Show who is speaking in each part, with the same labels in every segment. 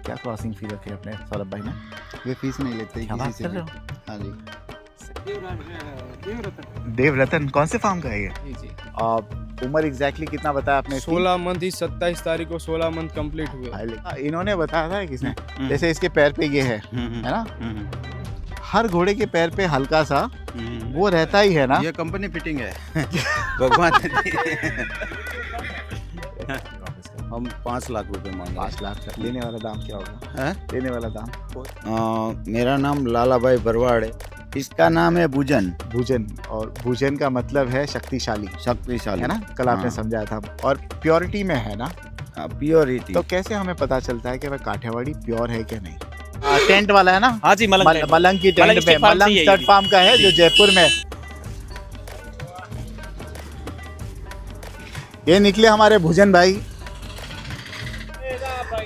Speaker 1: क्या क्रॉसिंग फी रखी है अपने सौरभ भाई ने?
Speaker 2: ये फीस नहीं लेते
Speaker 1: क्या
Speaker 2: किसी
Speaker 1: बात
Speaker 2: से
Speaker 1: कर
Speaker 2: भी।
Speaker 1: रहे हो?
Speaker 2: हाँ जी।
Speaker 1: देवरतन कौन से फार्म का है ये?
Speaker 3: जी।
Speaker 1: उम्र एग्जैक्टली कितना बताया आपने इसकी?
Speaker 3: 16 मंथ ही 27 तारीख को 16 मंथ कंप्लीट हुए।
Speaker 1: इन्होंने बताया था किसने? जैसे इसके पैर पे ये है ना? हर घोड़े के पैर पे हल्का सा वो रहता ही है ना?
Speaker 2: ये कंपनी फिटिंग है। भगवान हम 5 लाख रुपए मांग
Speaker 1: 5 लाख का। लेने वाला दाम क्या होगा?
Speaker 2: हैं?
Speaker 1: लेने वाला दाम?
Speaker 2: मेरा नाम लाला भाई बरवाड़ है, इसका नाम है भुजन।
Speaker 1: भूजन, और भूजन का मतलब है शक्तिशाली,
Speaker 2: शक्तिशाली
Speaker 1: है ना? कल आपने
Speaker 2: हाँ।
Speaker 1: समझाया था। और प्योरिटी में है ना?
Speaker 2: प्योरिटी।
Speaker 1: तो कैसे हमें पता चलता है कि वह काठियावाड़ी प्योर है क्या नहीं? टेंट वाला है ना?
Speaker 4: हाँ जी, मलंग
Speaker 1: मलंग की टेंट
Speaker 4: मलंग
Speaker 1: पे,
Speaker 4: स्टेट फार्म से
Speaker 1: मलंग
Speaker 4: ही है
Speaker 1: स्टड
Speaker 4: ये।
Speaker 1: फार्म का है जो जयपुर में। ये निकले हमारे भूजन भाई।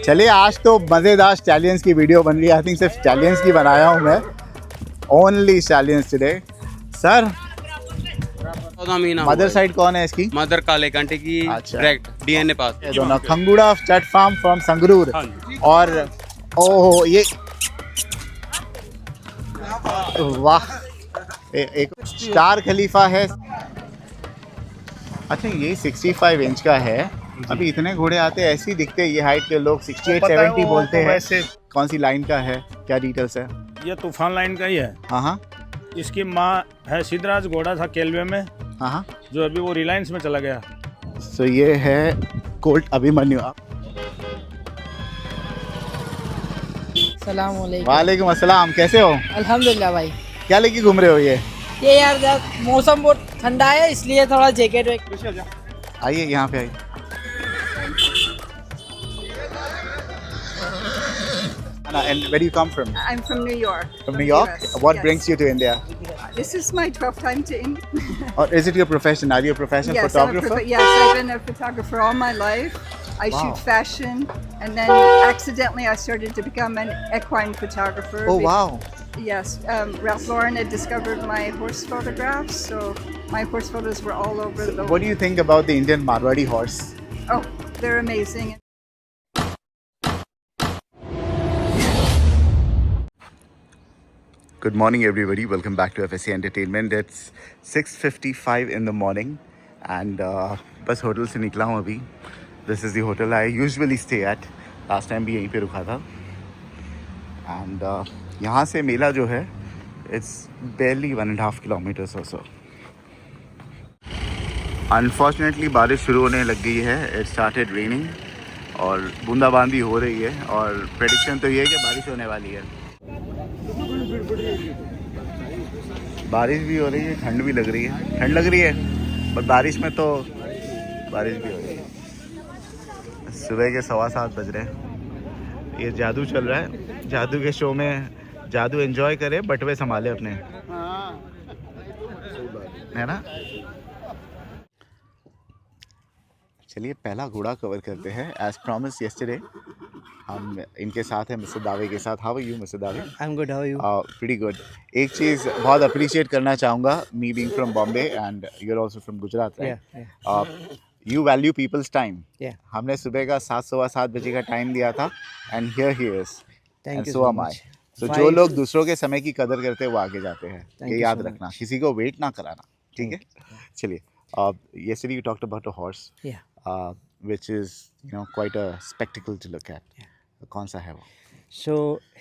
Speaker 1: चलिए, आज तो मजेदार स्टैलियंस की वीडियो बन रही है। आई थिंक सिर्फ स्टैलियंस की बनाया हूँ मैं, only stallions today. Sir, mother side कौन है इसकी?
Speaker 5: मदर काले कांटे की
Speaker 1: अच्छा।
Speaker 5: डायरेक्ट डीएनए पास।
Speaker 1: ये दोनों खंगुड़ा स्टड फार्म फ्रॉम संगरूर।
Speaker 5: हाँ जी।
Speaker 1: और ओहो, ये वाह, एक स्टार खलीफा है। अच्छा, ये 65 इंच का है। अभी इतने घोड़े आते हैं ऐसे ही दिखते हैं, ये हाइट के लोग 68-70 बोलते हैं।
Speaker 4: वैसे
Speaker 1: कौन सी लाइन का है, क्या डिटेल्स है?
Speaker 4: ये तूफान लाइन का ही है।
Speaker 1: हाँ हाँ
Speaker 4: इसकी माँ है सिद्धराज, घोड़ा था केलवे में
Speaker 1: हाँ हाँ।
Speaker 4: जो अभी वो रिलायंस में चला गया।
Speaker 1: सो ये है कोल्ट अभिमन्यु।
Speaker 6: सलाम वालेकुम।
Speaker 1: वालेकुम अस्सलाम, कैसे हो?
Speaker 6: अल्हम्दुलिल्लाह भाई।
Speaker 1: क्या लेके घूम रहे हो ये?
Speaker 6: ये यार जब मौसम बहुत ठंडा है इसलिए थोड़ा जैकेट वेकेट।
Speaker 1: आइए यहाँ पे आइए। And where do you come from?
Speaker 7: I'm from New York.
Speaker 1: From New York?
Speaker 7: US,
Speaker 1: What
Speaker 7: yes.
Speaker 1: brings you to India?
Speaker 7: This is my 12th time to India.
Speaker 1: Or is it your profession? Are you a professional
Speaker 7: Yes,
Speaker 1: photographer?
Speaker 7: yes, I've been a photographer all my life. I
Speaker 1: Wow.
Speaker 7: shoot fashion, and then accidentally I started to become an equine photographer.
Speaker 1: Oh wow.
Speaker 7: Yes, Ralph Lauren had discovered my horse photographs, so my horse photos were all over the.
Speaker 1: What do you think about the Indian Marwadi horse?
Speaker 7: Oh, they're amazing.
Speaker 1: Good morning everybody, welcome back to FSC Entertainment. It's 6:55 in the morning and बस hotel से निकला हूँ अभी. This is the hotel I usually stay at. Last time भी यहीं पे रुका था. And यहाँ से मेला जो है it's barely 1.5 kilometers or so. Unfortunately बारिश शुरू होने लग गई है. It started raining और बूंदाबांदी हो रही है और प्रेडिक्शन तो ये है कि बारिश होने वाली है. बारिश भी हो रही है, ठंड भी लग रही है. ठंड लग रही है पर बारिश में तो बारिश भी हो रही है. सुबह के 7:15 बज रहे हैं. ये जादू चल रहा है. जादू के शो में जादू एंजॉय करे, बटवे संभाले अपने, है ना. चलिए पहला घोड़ा कवर करते हैं. एज प्रॉमिस यस्टरडे हम इनके साथ हैं, मिस्टर दावे के साथ. How are you mister Dave?
Speaker 6: I am good, how are you?
Speaker 1: Pretty good. एक चीज़ बहुत अप्रिशिएट करना चाहूँगा, me being from Bombay and you are also from Gujarat, right? You value people's time. हमने सुबह का 7-7:15 बजे का टाइम दिया था and here he is and so am I. तो जो लोग दूसरों के समय की कदर करते हैं वो आगे जाते हैं. ये याद रखना, किसी को वेट ना कराना, ठीक है? चलिए. Yesterday you talked about a horse, which is, you know, quite a spectacle to look at. कौन सा है वो?
Speaker 8: So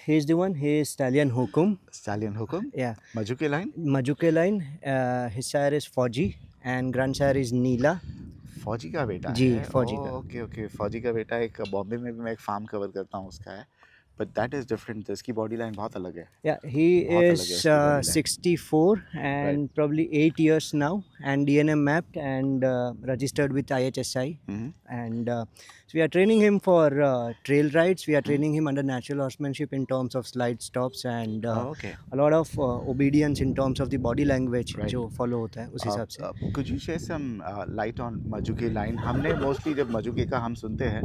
Speaker 8: he's the one. He is Stallion Hukum.
Speaker 1: Stallion Hukum?
Speaker 8: Yeah.
Speaker 1: Majuke line?
Speaker 8: Majuke line. His sire is Fauji and grandsire is Neela.
Speaker 1: फौजी का बेटा
Speaker 8: जी,
Speaker 1: है.
Speaker 8: फौजी का.
Speaker 1: Okay okay. फौजी का बेटा. एक बॉम्बे में भी मैं एक फार्म कवर करता हूँ, उसका है. But that is different. इसकी बॉडी लाइन बहुत अलग है.
Speaker 8: Yeah, he
Speaker 1: बहुत
Speaker 8: is
Speaker 1: अलग है इसकी body line.
Speaker 8: 64 and probably 8 years now and DNA mapped and registered with IHSI. And so we are training him for trail rides. We are training him under natural horsemanship in terms of slide stops and
Speaker 1: Okay.
Speaker 8: a lot of obedience in terms of the body language
Speaker 1: Right.
Speaker 8: जो follow होता है उस हिसाब से.
Speaker 1: Could you share some light on Majuke line? हमने mostly जब मजुके का हम सुनते हैं,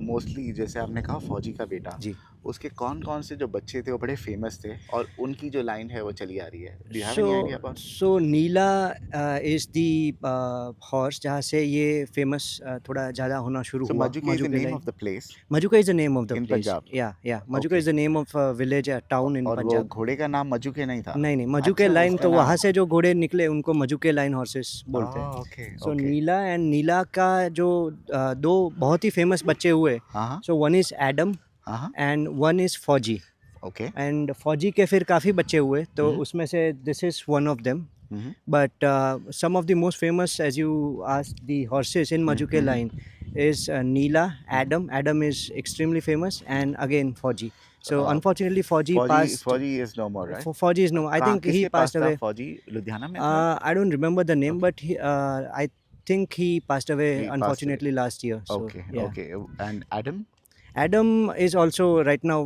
Speaker 1: मोस्टली जैसे आपने कहा फौजी का बेटा,
Speaker 8: जी.
Speaker 1: उसके कौन-कौन से जो बच्चे थे वो बड़े फेमस थे और उनकी जो लाइन है वो चली आ रही है? Do you have any idea about?
Speaker 8: So Neela is the horse जहाँ से ये famous थोड़ा ज़्यादा होना शुरू
Speaker 1: So
Speaker 8: हुआ.
Speaker 1: Majuke is the name
Speaker 8: line.
Speaker 1: of the place
Speaker 8: Majuka is the name of the
Speaker 1: in
Speaker 8: place.
Speaker 1: Punjab.
Speaker 8: Yeah. Majuka
Speaker 1: Okay.
Speaker 8: is the name of a village, a town in
Speaker 1: और वो
Speaker 8: Punjab.
Speaker 1: घोड़े का नाम मजुके नहीं था?
Speaker 8: नहीं मजुके
Speaker 1: अच्छा,
Speaker 8: लाइन
Speaker 1: उसका
Speaker 8: तो
Speaker 1: नाम-
Speaker 8: वहाँ से जो घोड़े निकले उनको मजुके लाइन हॉर्सेस बोलते हैं.
Speaker 1: Okay
Speaker 8: so
Speaker 1: okay
Speaker 8: Neela and Neela का जो दो बहुत ही फेमस बच्चे हुए.
Speaker 1: हाँ
Speaker 8: सो वन इज एडम
Speaker 1: हाँ
Speaker 8: and one is Fauji.
Speaker 1: Okay
Speaker 8: and Fauji के फिर काफ़ी बच्चे हुए तो उसमें से this is one of them. But some of the most famous, as you asked, the horses in Majuke line is Neela, Adam. Adam is extremely famous, and again Fauji. So unfortunately, Fauji passed.
Speaker 1: Fauji is no more right?
Speaker 8: Fauji is no. I
Speaker 1: कहाँ-
Speaker 8: think he
Speaker 1: किसके पास
Speaker 8: passed
Speaker 1: था
Speaker 8: away.
Speaker 1: फौजी लुधियाना में था?
Speaker 8: I don't remember the name, but I think he passed away
Speaker 1: He passed
Speaker 8: unfortunately last year. So,
Speaker 1: Okay,
Speaker 8: yeah.
Speaker 1: okay. And Adam,
Speaker 8: Adam is also right now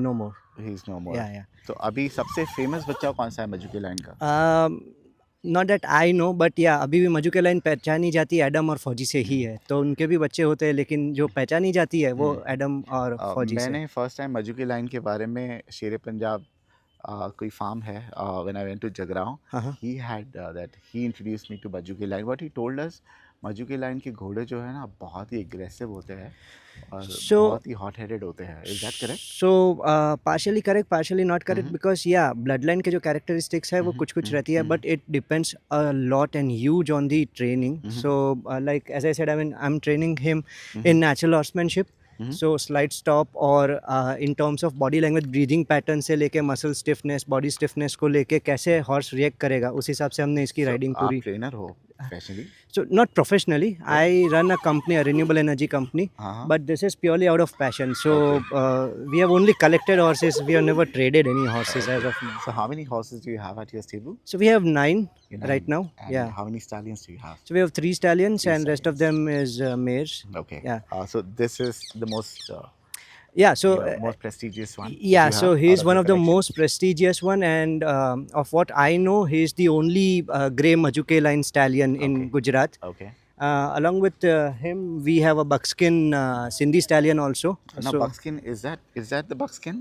Speaker 8: no more.
Speaker 1: he's no more.
Speaker 8: Yeah.
Speaker 1: तो अभी सबसे famous बच्चा कौन सा है मजुके line का?
Speaker 8: Not that I know but या अभी भी मजुके लाइन पहचानी जाती है एडम और फौजी से ही है. तो उनके भी बच्चे होते हैं लेकिन जो पहचानी जाती है वो एडम और फौजी से.
Speaker 1: मैंने फर्स्ट टाइम मजुके लाइन के बारे में शेर पंजाब कोई फार्म है when I went to Jagraon.
Speaker 8: हाँ.
Speaker 1: He had that he introduced me to Majuke line. What he told us, Majuke line के घोड़े जो है ना बहुत ही एग्रेसिव होते हैं और बहुत ही हॉट हेडेड होते हैं. Is that correct?
Speaker 8: So partially correct partially not correct because या ब्लड लाइन के जो कैरेक्टरिस्टिक्स है वो कुछ कुछ रहती है but it depends a lot and huge on the training. So like as I said I am training him in natural horsemanship. So slide stop और in terms of body language breathing pattern से लेके muscle stiffness body stiffness को लेके कैसे horse react करेगा उस हिसाब से हमने इसकी राइडिंग
Speaker 1: आप
Speaker 8: पूरी.
Speaker 1: ट्रेनर हो professionally?
Speaker 8: So not professionally, I run a company, a renewable energy company, but this is purely out of passion. So we have only collected horses. We have never traded any horses as of now.
Speaker 1: So how many horses do you have at your stable?
Speaker 8: So we have 9
Speaker 1: You know,
Speaker 8: right now.
Speaker 1: and
Speaker 8: Yeah.
Speaker 1: how many stallions do you have?
Speaker 8: So we have 3 stallions and rest of them is mares.
Speaker 1: Okay.
Speaker 8: Yeah.
Speaker 1: So this is the most
Speaker 8: Yeah. So
Speaker 1: most prestigious one.
Speaker 8: yeah.
Speaker 1: that you
Speaker 8: So
Speaker 1: have
Speaker 8: he is
Speaker 1: out
Speaker 8: one
Speaker 1: your
Speaker 8: of the
Speaker 1: collection.
Speaker 8: most prestigious one, and of what I know, he is the only grey Majuke line stallion in
Speaker 1: Okay.
Speaker 8: Gujarat.
Speaker 1: Okay.
Speaker 8: Along with him, we have a buckskin Sindhi stallion also.
Speaker 1: Now
Speaker 8: So
Speaker 1: buckskin, is that the buckskin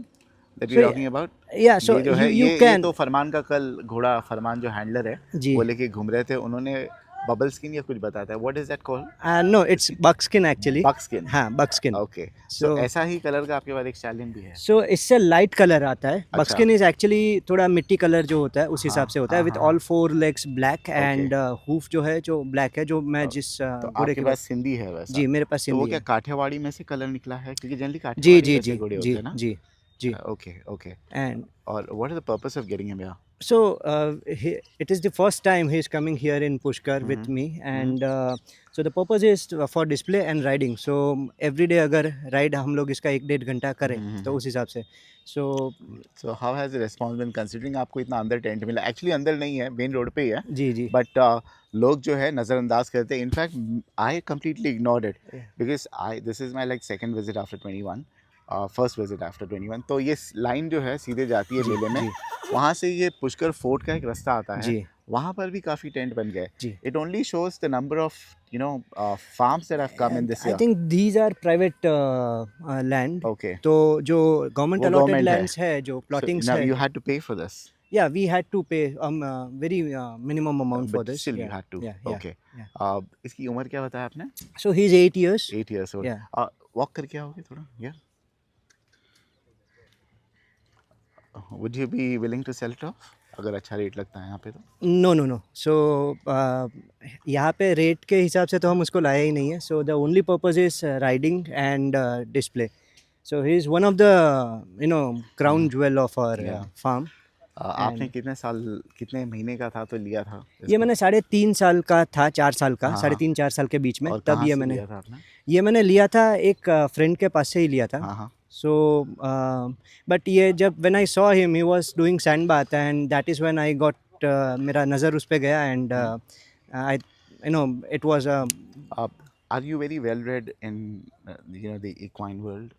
Speaker 1: that
Speaker 8: So,
Speaker 1: we're talking about?
Speaker 8: yeah. So
Speaker 1: ये जो है
Speaker 8: you
Speaker 1: ये
Speaker 8: can.
Speaker 1: तो फरमान का कल घोड़ा फरमान जो handler है
Speaker 8: जी.
Speaker 1: वो लेके घूम रहे थे. उन्होंने बबल स्किन या कुछ बताता है. What is that called?
Speaker 8: No, it's buckskin actually.
Speaker 1: बक्सकिन.
Speaker 8: हाँ, buckskin.
Speaker 1: ओके.
Speaker 8: So-
Speaker 1: तो ऐसा ही कलर का आपके पास एक स्टैलियन भी है?
Speaker 8: So इससे लाइट कलर आता है.
Speaker 1: अच्छा.
Speaker 8: Buckskin is actually थोड़ा मिट्टी कलर जो होता है उस हिसाब से होता है.
Speaker 1: हाँ,
Speaker 8: With
Speaker 1: हाँ,
Speaker 8: all 4 legs black and hoof जो है जो black है जो मैं जिस
Speaker 1: तो
Speaker 8: घोड़े
Speaker 1: आपके
Speaker 8: के
Speaker 1: पास सिंधी है वैसा?
Speaker 8: जी मेरे पास
Speaker 1: तो वो
Speaker 8: सिंधी
Speaker 1: क्या
Speaker 8: है.
Speaker 1: काठियावाड़ी में से कलर निकला है? क्योंकि जनरली
Speaker 8: जी
Speaker 1: काठियावाड़ी
Speaker 8: जी
Speaker 1: जैसे
Speaker 8: जी
Speaker 1: घोड़े होते
Speaker 8: जी
Speaker 1: हैं ना?
Speaker 8: जी जी.
Speaker 1: Okay okay.
Speaker 8: And
Speaker 1: और what is the purpose of getting him here?
Speaker 8: so it is the first time he is coming here in Pushkar with me, and so the purpose is for display and riding. So every day अगर ride हम लोग इसका 1-1.5 घंटा करें तो उस हिसाब से. So
Speaker 1: so how has the response been considering आपको इतना अंदर टेंट मिला? एक्चुअली अंदर नहीं है, मेन रोड पे ही है.
Speaker 8: जी जी.
Speaker 1: बट लोग जो है नज़रअंदाज करते हैं. In fact I completely ignored it because this is my like second visit after 21, first visit after 21. तो ये लाइन जो है सीधे जाती है मेले में. वहाँ से ये पुष्कर फोर्ट का एक रास्ता आता है.
Speaker 8: जी.
Speaker 1: वहाँ पर भी काफ़ी टेंट बन गए.
Speaker 8: जी.
Speaker 1: It only shows the number of farms that have come in this
Speaker 8: I
Speaker 1: year.
Speaker 8: think these are private land.
Speaker 1: Okay.
Speaker 8: तो जो गवर्नमेंट
Speaker 1: वो
Speaker 8: अलॉटेड
Speaker 1: government है.
Speaker 8: लैंड्स है जो प्लॉटिंग्स है.
Speaker 1: यू हैड टू पे for this.
Speaker 8: Yeah, we had to pay very minimum amount for
Speaker 1: But
Speaker 8: this.
Speaker 1: still you
Speaker 8: Yeah.
Speaker 1: had to.
Speaker 8: Yeah.
Speaker 1: Okay.
Speaker 8: yeah.
Speaker 1: इसकी उम्र क्या बताया आपने?
Speaker 8: So he's 8 years.
Speaker 1: 8 years old.
Speaker 8: Yeah.
Speaker 1: Walk करके आओगे थोड़ा? Yeah. Would you be willing to sell it off? अगर अच्छा रेट लगता है यहाँ पे तो?
Speaker 8: No. So यहाँ पे रेट के हिसाब से तो हम उसको लाया ही नहीं है. So the only purpose is riding and display. So he is one of the crown jewel of our
Speaker 1: Yeah.
Speaker 8: farm.
Speaker 1: आपने कितने महीने का था तो लिया था?
Speaker 8: ये मैंने 3.5 साल का था, 4 साल का,
Speaker 1: हाँ,
Speaker 8: 3.5-4 साल के बीच में.
Speaker 1: और
Speaker 8: तब
Speaker 1: कहाँ
Speaker 8: ये
Speaker 1: से
Speaker 8: मैंने
Speaker 1: लिया था आपने?
Speaker 8: ये मैंने लिया था एक फ्रेंड के पास से ही लिया था.
Speaker 1: हाँ.
Speaker 8: So, but ये जब when I saw him, he was doing sand bath, and that is when I got मेरा नज़र उस पे गया, and it was
Speaker 1: Are you very well read in the equine world?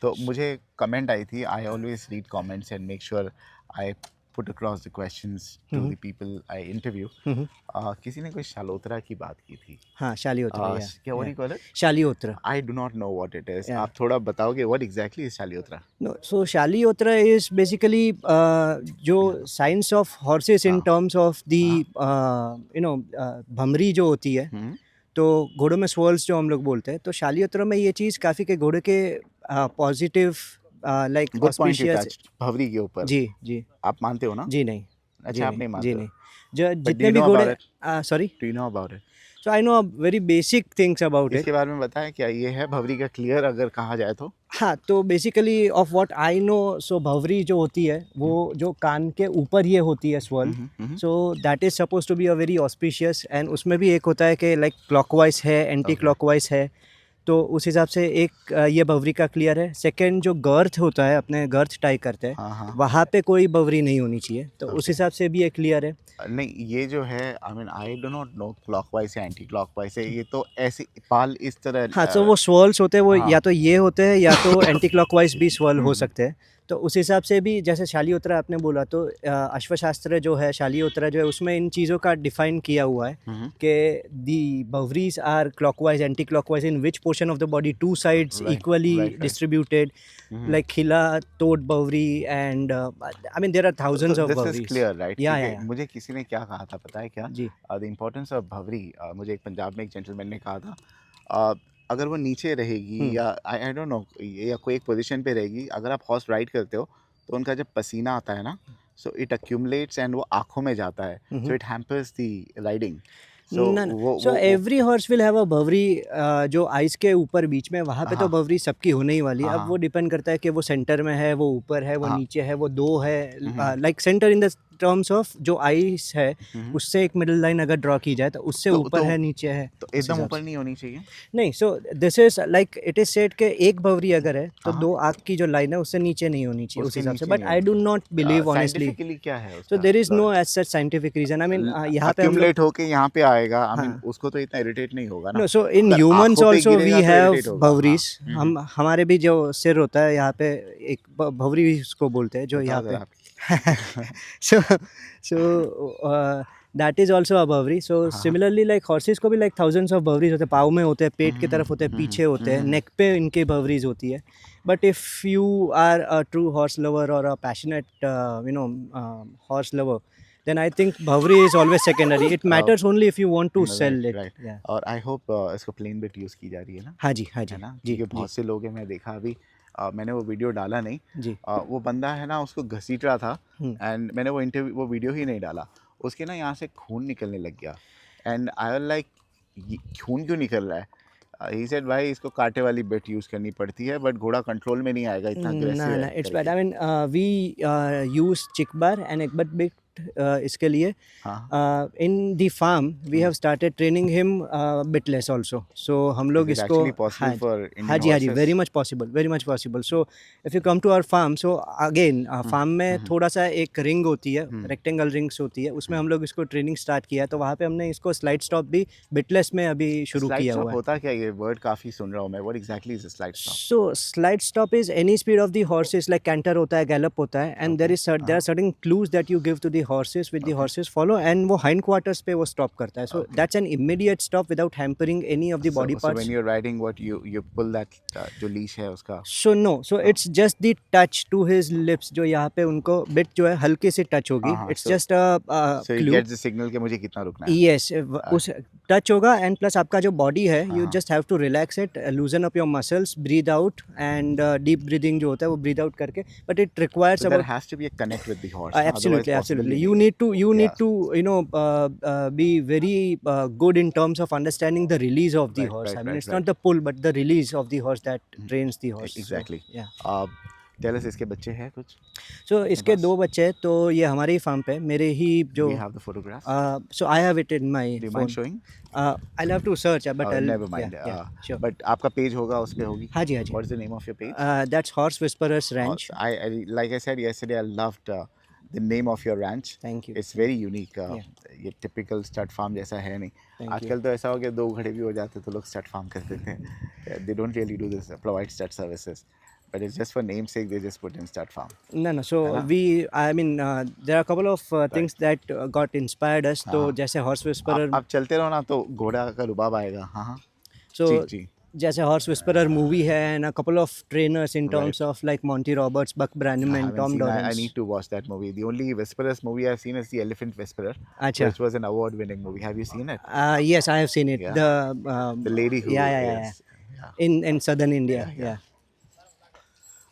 Speaker 1: तो मुझे कमेंट आई थी. I always read comments and make sure I put across the questions to the people I interview. किसी ने कोई शालोत्रा की बात की थी.
Speaker 8: हाँ, शालिहोत्रा,
Speaker 1: क्या what do you call it?
Speaker 8: Shalihotra.
Speaker 1: I do not know what it is.
Speaker 8: Yeah.
Speaker 1: आप थोड़ा बताओगे what exactly is Shalihotra?
Speaker 8: No, so Shalihotra is basically जो science of horses in terms of the भमरी जो होती है, तो घोड़ों में swirls जो हम लोग बोलते हैं, तो शालिहोत्रा में ये चीज़ काफ़ी के घोड़े के positive like
Speaker 1: Good point you touched. Bhavari के ऊपर.
Speaker 8: जी
Speaker 1: आप मानते हो ना?
Speaker 8: जी नहीं.
Speaker 1: अच्छा आप नहीं मानते.
Speaker 8: जी नहीं. जो
Speaker 1: But do
Speaker 8: जितने
Speaker 1: you
Speaker 8: भी
Speaker 1: know
Speaker 8: घोड़े
Speaker 1: about it?
Speaker 8: Sorry,
Speaker 1: Do you know about it?
Speaker 8: So I know very basic things about it.
Speaker 1: इसके बारे में बताएं क्या ये है भवरी का क्लियर अगर कहा जाए तो?
Speaker 8: हाँ, तो basically of what I know, so भवरी जो होती है वो जो कान के ऊपर ये होती है swirl, so that is suppose to be a very auspicious, and उसमें भी एक होता है कि लाइक क्लॉकवाइज है, एंटी क्लॉकवाइज है, तो उस हिसाब से एक ये भवरी का क्लियर है. सेकंड जो गर्थ होता है, अपने गर्थ टाई करते हैं, वहाँ पे कोई भवरी नहीं होनी चाहिए, तो उस हिसाब से भी ये क्लियर है.
Speaker 1: नहीं ये जो है I mean I do not know clockwise या एंटी क्लॉकवाइज है, ये तो ऐसे पाल इस तरह.
Speaker 8: हाँ, तो वो स्वर्ल्स होते हैं, वो या तो ये होते हैं या तो एंटी क्लॉकवाइज भी स्वर्ल हो सकते हैं. तो उस हिसाब से भी जैसे शालिहोत्रा आपने बोला, तो अश्वशास्त्र जो है, शालिहोत्रा जो है, उसमें इन चीज़ों का डिफाइन किया हुआ है कि दी भवरीज are clockwise, anti clockwise, in which portion of the body two sides equally distributed, like खिला तोड़ भवरी, and I mean there are thousands of भवरीज.
Speaker 1: This is clear right?
Speaker 8: या
Speaker 1: मुझे किसी ने क्या कहा था पता है क्या?
Speaker 8: जी.
Speaker 1: द इम्पोर्टेंस ऑफ भवरी, मुझे एक पंजाब में एक जेंटलमैन ने कहा था, अगर वो नीचे रहेगी या आई डोंट नो या कोई एक पोजीशन पे रहेगी, अगर आप हॉर्स राइड करते हो तो उनका जब पसीना आता है ना, सो इट अक्यूमुलेट्स एंड वो आँखों में जाता है, so it hampers the riding.
Speaker 8: So every horse will have a Bhavari जो आइस के ऊपर बीच में, वहाँ पे तो भवरी सबकी होने ही वाली है. अब वो डिपेंड करता है कि वो सेंटर में है, वो ऊपर है, वो नीचे है, वो दो है, like centre in the terms of जो आइस है, उससे एक मिडिल लाइन अगर ड्रॉ की जाए तो उससे ऊपर है, नीचे है,
Speaker 1: तो एकदम ऊपर नहीं होनी चाहिए.
Speaker 8: नहीं. So this is like it is said कि एक भवरी अगर है तो दो आँख की जो लाइन है उससे नीचे नहीं होनी चाहिए उस हिसाब से. But I do not believe honestly.
Speaker 1: क्या है?
Speaker 8: So there is no as such scientific reason. I mean यहाँ पे
Speaker 1: अक्यूमुलेट होके यहाँ पे आएगा, आई मीन उसको तो इतना इरिटेट नहीं होगा ना.
Speaker 8: No, so in humans also we have भवरीज. हम हमारे भी जो सिर होता है यहाँ पे, एक भवरी उसको बोलते हैं जो यहाँ पे. so that is also a Bhavari. So similarly like horses को भी like thousands of भवरीज होते हैं, पाँव में होते हैं, पेट की तरफ होते हैं, पीछे होते हैं, नेक पे इनके भवरीज होती है. But if you are a true horse lover or a passionate horse lover, then I think Bhavari is always secondary. It matters only if you want to sell it.
Speaker 1: Right.
Speaker 8: Yeah.
Speaker 1: और आई होप इसको plane bit use की जा रही है ना?
Speaker 8: हाँ जी,
Speaker 1: है ना, क्योंकि बहुत से लोग हैं, मैं देखा अभी, मैंने वो वीडियो डाला नहीं
Speaker 8: जी.
Speaker 1: वो बंदा है ना, उसको घसीट रहा था, एंड मैंने वो वीडियो ही नहीं डाला. उसके ना यहाँ से खून निकलने लग गया, एंड आई वाज लाइक खून क्यों निकल रहा है? ही सेड भाई इसको कांटे वाली बिट यूज़ करनी पड़ती है, बट घोड़ा कंट्रोल में नहीं आएगा, इतना अग्रेसिव है.
Speaker 8: ना, it's bad. I mean we use cheek bar and egg butt bit इसके लिए. In the farm we have started training him bitless also. सो हम लोग इसको, हाँ जी, very much possible. So if you come to our farm, so again farm में थोड़ा सा एक रिंग होती है, रेक्टेंगल रिंग्स होती है, उसमें हम लोग इसको ट्रेनिंग स्टार्ट किया. तो वहाँ पे हमने इसको स्लाइड स्टॉप भी बिटलेस में अभी शुरू किया हुआ है.
Speaker 1: होता क्या, ये वर्ड काफ़ी सुन रहा हूँ मैं, what exactly is slide stop?
Speaker 8: So slide stop is any speed of the horses, like canter होता है, गैलप होता है, and there are certain clues that you give to the horses with the horses follow, and वो hind quarters पे वो stop करता है. So that's an immediate stop without hampering any of the body parts.
Speaker 1: So when you're riding, what you pull that जो leash है उसका?
Speaker 8: So no, so it's just the touch to his lips, जो यहाँ पे उनको bit जो है हल्के से touch होगी. It's just a
Speaker 1: so
Speaker 8: clue.
Speaker 1: he gets the signal कि मुझे कितना रुकना है.
Speaker 8: Yes, उस touch होगा, and plus आपका जो body है, you just have to relax it, loosen up your muscles, breathe out, and deep breathing जो होता है वो breathe out करके. But it requires
Speaker 1: so
Speaker 8: about,
Speaker 1: there has to be a connect with the horse.
Speaker 8: Absolutely. You need to be very good in terms of understanding the release of the horse. I mean, it's not the pull but the release of the horse that trains the horse.
Speaker 1: Exactly.
Speaker 8: So, yeah.
Speaker 1: Tell us, इसके बच्चे हैं कुछ?
Speaker 8: So इसके दो बच्चे हैं, तो ये हमारे ही फार्म पे, मेरे ही जो.
Speaker 1: We have the photograph.
Speaker 8: So I have it in my
Speaker 1: Do you
Speaker 8: phone.
Speaker 1: mind showing?
Speaker 8: I'll have to search, but I'll
Speaker 1: never mind.
Speaker 8: Sure.
Speaker 1: But आपका पेज होगा, उस पे होगी.
Speaker 8: हाँ जी.
Speaker 1: What is the name of your page?
Speaker 8: That's Horse Whisperers Ranch.
Speaker 1: I like I said yesterday, I loved the name of your ranch.
Speaker 8: Thank you.
Speaker 1: It's very unique. ये typical stud farm जैसा है नहीं. आजकल तो ऐसा हो गया, दो घड़े भी हो जाते तो लोग stud farm करते थे. They don't really do this, provide stud services. but it's just for namesake they just put in stud farm.
Speaker 8: No. So I mean, there are a couple of things that got inspired us. तो जैसे horse whisperer.
Speaker 1: आप चलते रहो ना तो घोड़ा का रुबाब आएगा. हाँ.
Speaker 8: So
Speaker 1: जी.
Speaker 8: जैसे हॉर्स विस्परर मूवी है and a couple of trainers in terms of like Monty Roberts, Buck Brannaman,
Speaker 1: I haven't
Speaker 8: Tom
Speaker 1: seen that.
Speaker 8: Dorrance.
Speaker 1: I need to watch that movie. The only Whisperers movie I've seen is The Elephant Whisperer,
Speaker 8: Acha.
Speaker 1: which was an award-winning movie. Have you seen it?
Speaker 8: Yes, I have seen it.
Speaker 1: Yeah. The lady who
Speaker 8: yeah. In southern India. Yeah.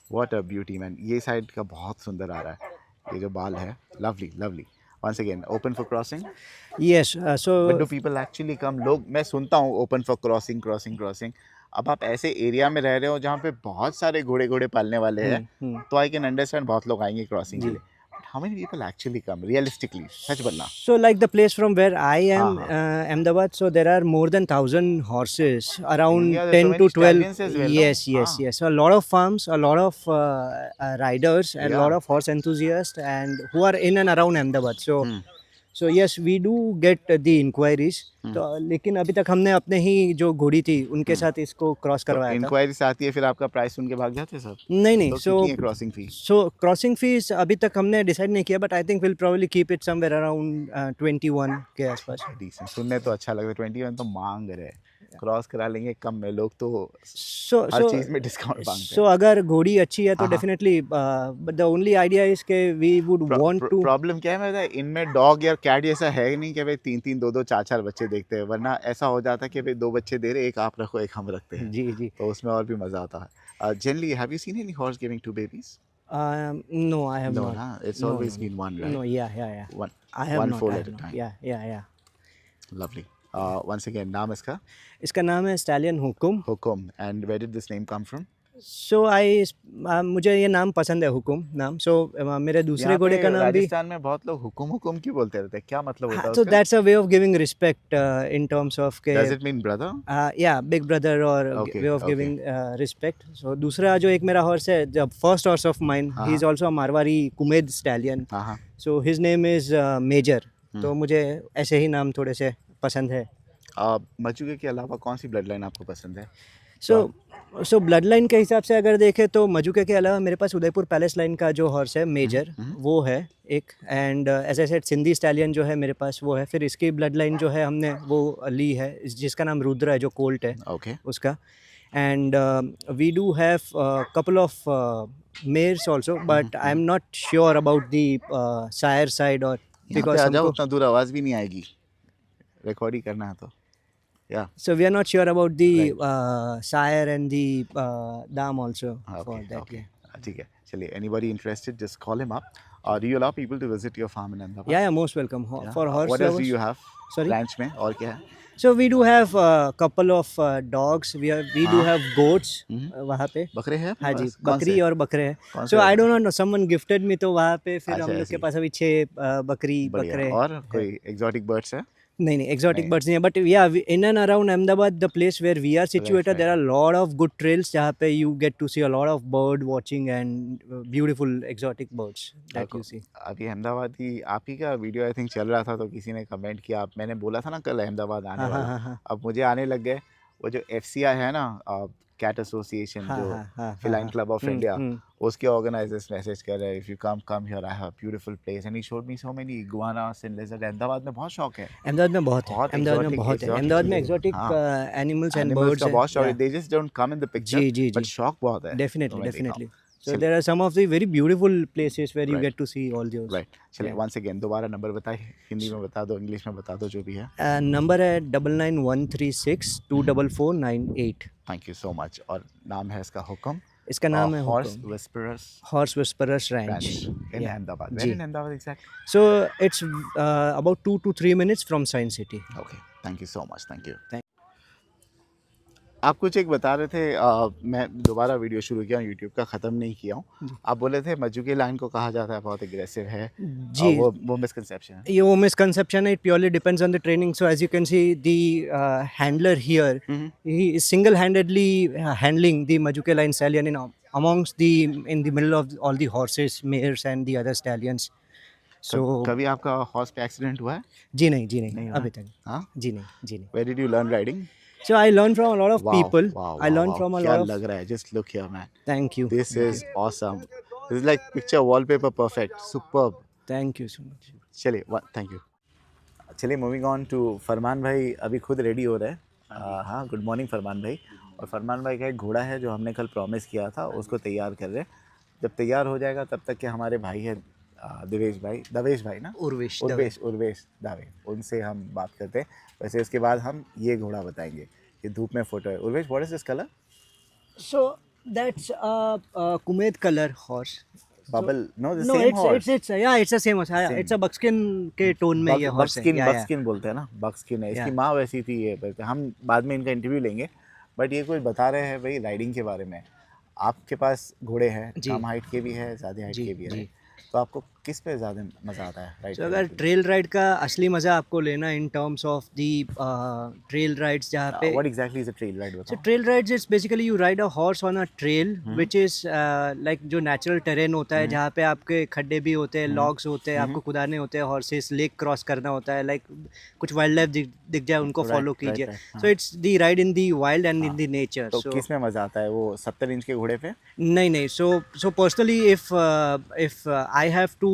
Speaker 1: What a beauty, man. ये side का बहुत सुंदर आ रहा है. ये जो बाल है, lovely. Once again, open for crossing.
Speaker 8: Yes. So
Speaker 1: But do people actually come? लोग मैं सुनता हूँ open for crossing. अब आप ऐसे एरिया में रह रहे हो जहाँ पे बहुत सारे घोड़े पालने वाले हैं, तो आई कैन अंडरस्टैंड बहुत लोग आएंगे क्रॉसिंग के लिए. How many people actually come realistically? सच बोलना.
Speaker 8: So like the place from where I am, Ahmedabad, so there are more than 1,000 horses, around
Speaker 1: Yeah, there's
Speaker 8: 10
Speaker 1: so
Speaker 8: to
Speaker 1: many
Speaker 8: 12.
Speaker 1: stallions as well, no?
Speaker 8: Yes. So a lot of farms, a lot of riders, and a lot
Speaker 1: Yeah.
Speaker 8: of horse enthusiasts, and who are in and around Ahmedabad. So yes, we do get the inquiries. तो लेकिन अभी तक हमने अपने ही जो घोड़ी थी उनके साथ इसको क्रॉस करवाया था.
Speaker 1: इंक्वायरीज आती है फिर आपका प्राइस सुन के भाग जाते हैं सब.
Speaker 8: नहीं.
Speaker 1: तो कितनी है क्रॉसिंग फी?
Speaker 8: So crossing fees अभी तक हमने डिसाइड नहीं किया, but I think we'll probably keep it somewhere around 21 के आसपास.
Speaker 1: Decent. सुनने तो अच्छा लग रहा है. 21 तो मांग रहे हैं. क्रॉस करा लेंगे कम में. लोग तो हर चीज में डिस्काउंट मांगते
Speaker 8: So अगर घोड़ी अच्छी है तो definitely, but the only idea is कि we would want to.
Speaker 1: Problem क्या है मेरा, इनमें डॉग या कैट जैसा है नहीं कि भाई 3 2 4 बच्चे देखते हैं. वरना ऐसा हो जाता है कि भाई 2 बच्चे दे रहे, एक आप रखो एक हम रखते हैं.
Speaker 8: जी.
Speaker 1: तो उसमें और भी मजा आता है. Generally, have you seen any horse giving 2 babies?
Speaker 8: No, I have
Speaker 1: No,
Speaker 8: not.
Speaker 1: huh? It's
Speaker 8: No,
Speaker 1: always been one, right?
Speaker 8: No, yeah.
Speaker 1: One.
Speaker 8: I have
Speaker 1: One
Speaker 8: not.
Speaker 1: foal
Speaker 8: I
Speaker 1: at
Speaker 8: have
Speaker 1: a
Speaker 8: not.
Speaker 1: time.
Speaker 8: Yeah.
Speaker 1: Lovely. Once again, नाम इसका?
Speaker 8: इसका नाम है stallion Hukum.
Speaker 1: Hukum. And where did this name come from?
Speaker 8: So मुझे ये नाम पसंद है, हुकुम नाम. So मेरे दूसरे
Speaker 1: यहाँ
Speaker 8: घोड़े
Speaker 1: पे
Speaker 8: का नाम भी.
Speaker 1: राजस्थान में बहुत लोग हुकुम क्यों बोलते रहते हैं? क्या मतलब होता है
Speaker 8: So
Speaker 1: उसका?
Speaker 8: that's a way of giving respect in terms of के.
Speaker 1: Does it mean brother?
Speaker 8: Yeah, big brother or
Speaker 1: Okay,
Speaker 8: way of
Speaker 1: okay.
Speaker 8: giving respect. So दूसरा जो एक मेरा horse है, the first horse of mine, he is also a Marwari Kumed stallion.
Speaker 1: हाँ.
Speaker 8: So his name is Major. तो मुझे ऐसे ही नाम थोड़े से पसंद है.
Speaker 1: मचुके के अलावा कौन सी ब्लड लाइन आपको पसंद है?
Speaker 8: So ब्लड लाइन के हिसाब से अगर देखें तो मजुके के अलावा मेरे पास उदयपुर पैलेस लाइन का जो हॉर्स है मेजर, वो है एक. And as I said Sindhi stallion जो है मेरे पास वो है. फिर इसकी ब्लड लाइन जो है हमने वो ली है जिसका नाम रुद्र है, जो कोल्ट है
Speaker 1: Okay.
Speaker 8: उसका. And we do have couple of mares also, but I am not sure about the sire side और
Speaker 1: यहाँ पे आ जाओ, उतना दूर आवाज भी नहीं आएगी. रिकॉर्ड ही करना है तो. Yeah.
Speaker 8: So we are not sure about the sire and the dam also for that.
Speaker 1: Okay. ठीक है. चलिए, anybody interested, just call him up. Do you allow people to visit your farm in Ahmedabad?
Speaker 8: Yeah, most welcome. For horse
Speaker 1: What else
Speaker 8: lovers.
Speaker 1: do you have?
Speaker 8: Sorry?
Speaker 1: Ranch में और क्या है?
Speaker 8: So we do have a couple of dogs. We do have goats वहाँ पे.
Speaker 1: बकरे हैं?
Speaker 8: हाँ जी,
Speaker 1: कौन से?
Speaker 8: बकरी और बकरे हैं.
Speaker 1: कौन
Speaker 8: So
Speaker 1: से
Speaker 8: I don't know, someone gifted me तो वहाँ पे फिर
Speaker 1: अच्छा,
Speaker 8: हम लोग
Speaker 1: ऐसे
Speaker 8: के
Speaker 1: ही.
Speaker 8: पास अभी 6 बकरी
Speaker 1: बढ़िया.
Speaker 8: बकरे.
Speaker 1: और कोई exotic birds है?
Speaker 8: नहीं, exotic birds नहीं है, but yeah, in and around Ahmedabad, the place where we are situated,
Speaker 1: right.
Speaker 8: there are a lot of good trails जहाँ पे you get to see a lot of bird watching and beautiful exotic birds that you see.
Speaker 1: अभी अहमदाबाद की आप ही का video I think चल रहा था, तो किसी ने कमेंट किया. मैंने बोला था ना कल अहमदाबाद आने वाला. अब मुझे आने लग गए. वो जो FCI है ना, कैट एसोसिएशन, जो फिलाइन क्लब ऑफ इंडिया, उसके ऑर्गेनाइजर्स मैसेज कर रहे हैं, if you come here I have a beautiful place and he showed me so many iguanas and lizard. Ahmedabad में बहुत शौक है.
Speaker 8: अहमदाबाद में बहुत है. अहमदाबाद में बहुत है. अहमदाबाद में exotic animals and birds
Speaker 1: का बहुत शौक है.
Speaker 8: है.
Speaker 1: They just don't come in the picture,
Speaker 8: ji.
Speaker 1: but शौक बहुत है.
Speaker 8: Definitely. So there are some of the very beautiful places where you
Speaker 1: Right.
Speaker 8: get to see all those.
Speaker 1: Right. चलिए, once again दोबारा नंबर बताइए. हिंदी में बता दो, English में बता दो, जो भी है.
Speaker 8: नंबर है 9913624498.
Speaker 1: Thank you so much. और नाम है इसका हुक्म.
Speaker 8: इसका नाम है
Speaker 1: horse whisperers
Speaker 8: Horse Whisperers Ranch.
Speaker 1: in
Speaker 8: Yeah.
Speaker 1: Ahmedabad.
Speaker 8: जी.
Speaker 1: Where in Ahmedabad exactly?
Speaker 8: So it's about 2 to 3 minutes from Science City.
Speaker 1: Okay. Thank you so much. Thank you.
Speaker 8: Thank-
Speaker 1: आप कुछ एक बता रहे थे. मैं दोबारा वीडियो शुरू किया, यूट्यूब का ख़त्म नहीं किया हूँ. आप बोले थे मजुके लाइन को कहा जाता है बहुत एग्रेसिव है.
Speaker 8: जी.
Speaker 1: वो मिसकंसेप्शन है.
Speaker 8: ये वो मिसकंसेप्शन है. It purely depends on the training. So as you can see, the handler here, he is single-handedly handling the Majuke line stallion in the middle of all the horses, mares and the other stallions. So
Speaker 1: कभी आपका horse पे accident हुआ है?
Speaker 8: जी नहीं
Speaker 1: नहीं हुआ?
Speaker 8: अभी तक.
Speaker 1: हाँ.
Speaker 8: जी नहीं.
Speaker 1: Where did you learn riding?
Speaker 8: So I learned from a lot of
Speaker 1: Wow,
Speaker 8: people.
Speaker 1: wow,
Speaker 8: I
Speaker 1: wow,
Speaker 8: learned
Speaker 1: wow.
Speaker 8: from a
Speaker 1: क्या
Speaker 8: lot of.
Speaker 1: लग रहा है? Just look here, man.
Speaker 8: Thank you.
Speaker 1: This is awesome. This is like picture wallpaper perfect. Superb.
Speaker 8: Thank you so much.
Speaker 1: चलिए, thank you. चलिए, moving on to फरमान भाई अभी खुद ready हो रहे हैं. हाँ, गुड मॉर्निंग फरमान भाई. और फरमान भाई का एक घोड़ा है जो हमने कल प्रॉमिस किया था, उसको तैयार कर रहे हैं. जब तैयार हो जाएगा तब तक के हमारे भाई है दवेश भाई ना,
Speaker 8: Urvesh.
Speaker 1: उर्वेश दावे, उनसे हम बात करते हैं. वैसे उसके बाद हम ये घोड़ा बताएंगे. ये धूप में फोटो है. Urvesh, what is this colour?
Speaker 8: So that's a Kumed color horse.
Speaker 1: Bubble, know the
Speaker 8: No,
Speaker 1: same horse.
Speaker 8: it's it's a same horse. Yeah, it's a buckskin के टोन में ये horse है. Yeah, yeah.
Speaker 1: बक्सकिन बोलते हैं ना, बक्सकिन है. इसकी
Speaker 8: Yeah.
Speaker 1: माँ वैसी थी. ये हम बाद में इनका इंटरव्यू लेंगे. बट ये कुछ बता रहे हैं भाई राइडिंग के बारे में. आपके पास घोड़े हैं,
Speaker 8: जी.
Speaker 1: कम हाइट के भी है, ज़्यादा हाइट
Speaker 8: जी,
Speaker 1: के भी है.
Speaker 8: जी.
Speaker 1: तो आपको किस पे ज़्यादा मज़ा आता है राइड
Speaker 8: So अगर ट्रेल राइड का असली मज़ा आपको लेना इन terms of the trail rides जहाँ पे
Speaker 1: what exactly is a trail ride?
Speaker 8: So
Speaker 1: बताओ.
Speaker 8: trail rides is basically you ride a horse on a trail which is like जो natural terrain होता है जहाँ पे आपके खड्डे भी होते हैं, logs होते हैं, आपको कुदाने होते हैं, horses लेक क्रॉस करना होता है, like कुछ वाइल्ड लाइफ दिख जाए उनको
Speaker 1: Right,
Speaker 8: फॉलो
Speaker 1: right,
Speaker 8: कीजिए.
Speaker 1: right,
Speaker 8: So it's the ride in the wild and in the nature.
Speaker 1: तो
Speaker 8: So
Speaker 1: किस में मज़ा आता है? वो 70 इंच के घोड़े पे?
Speaker 8: नहीं so personally if I have to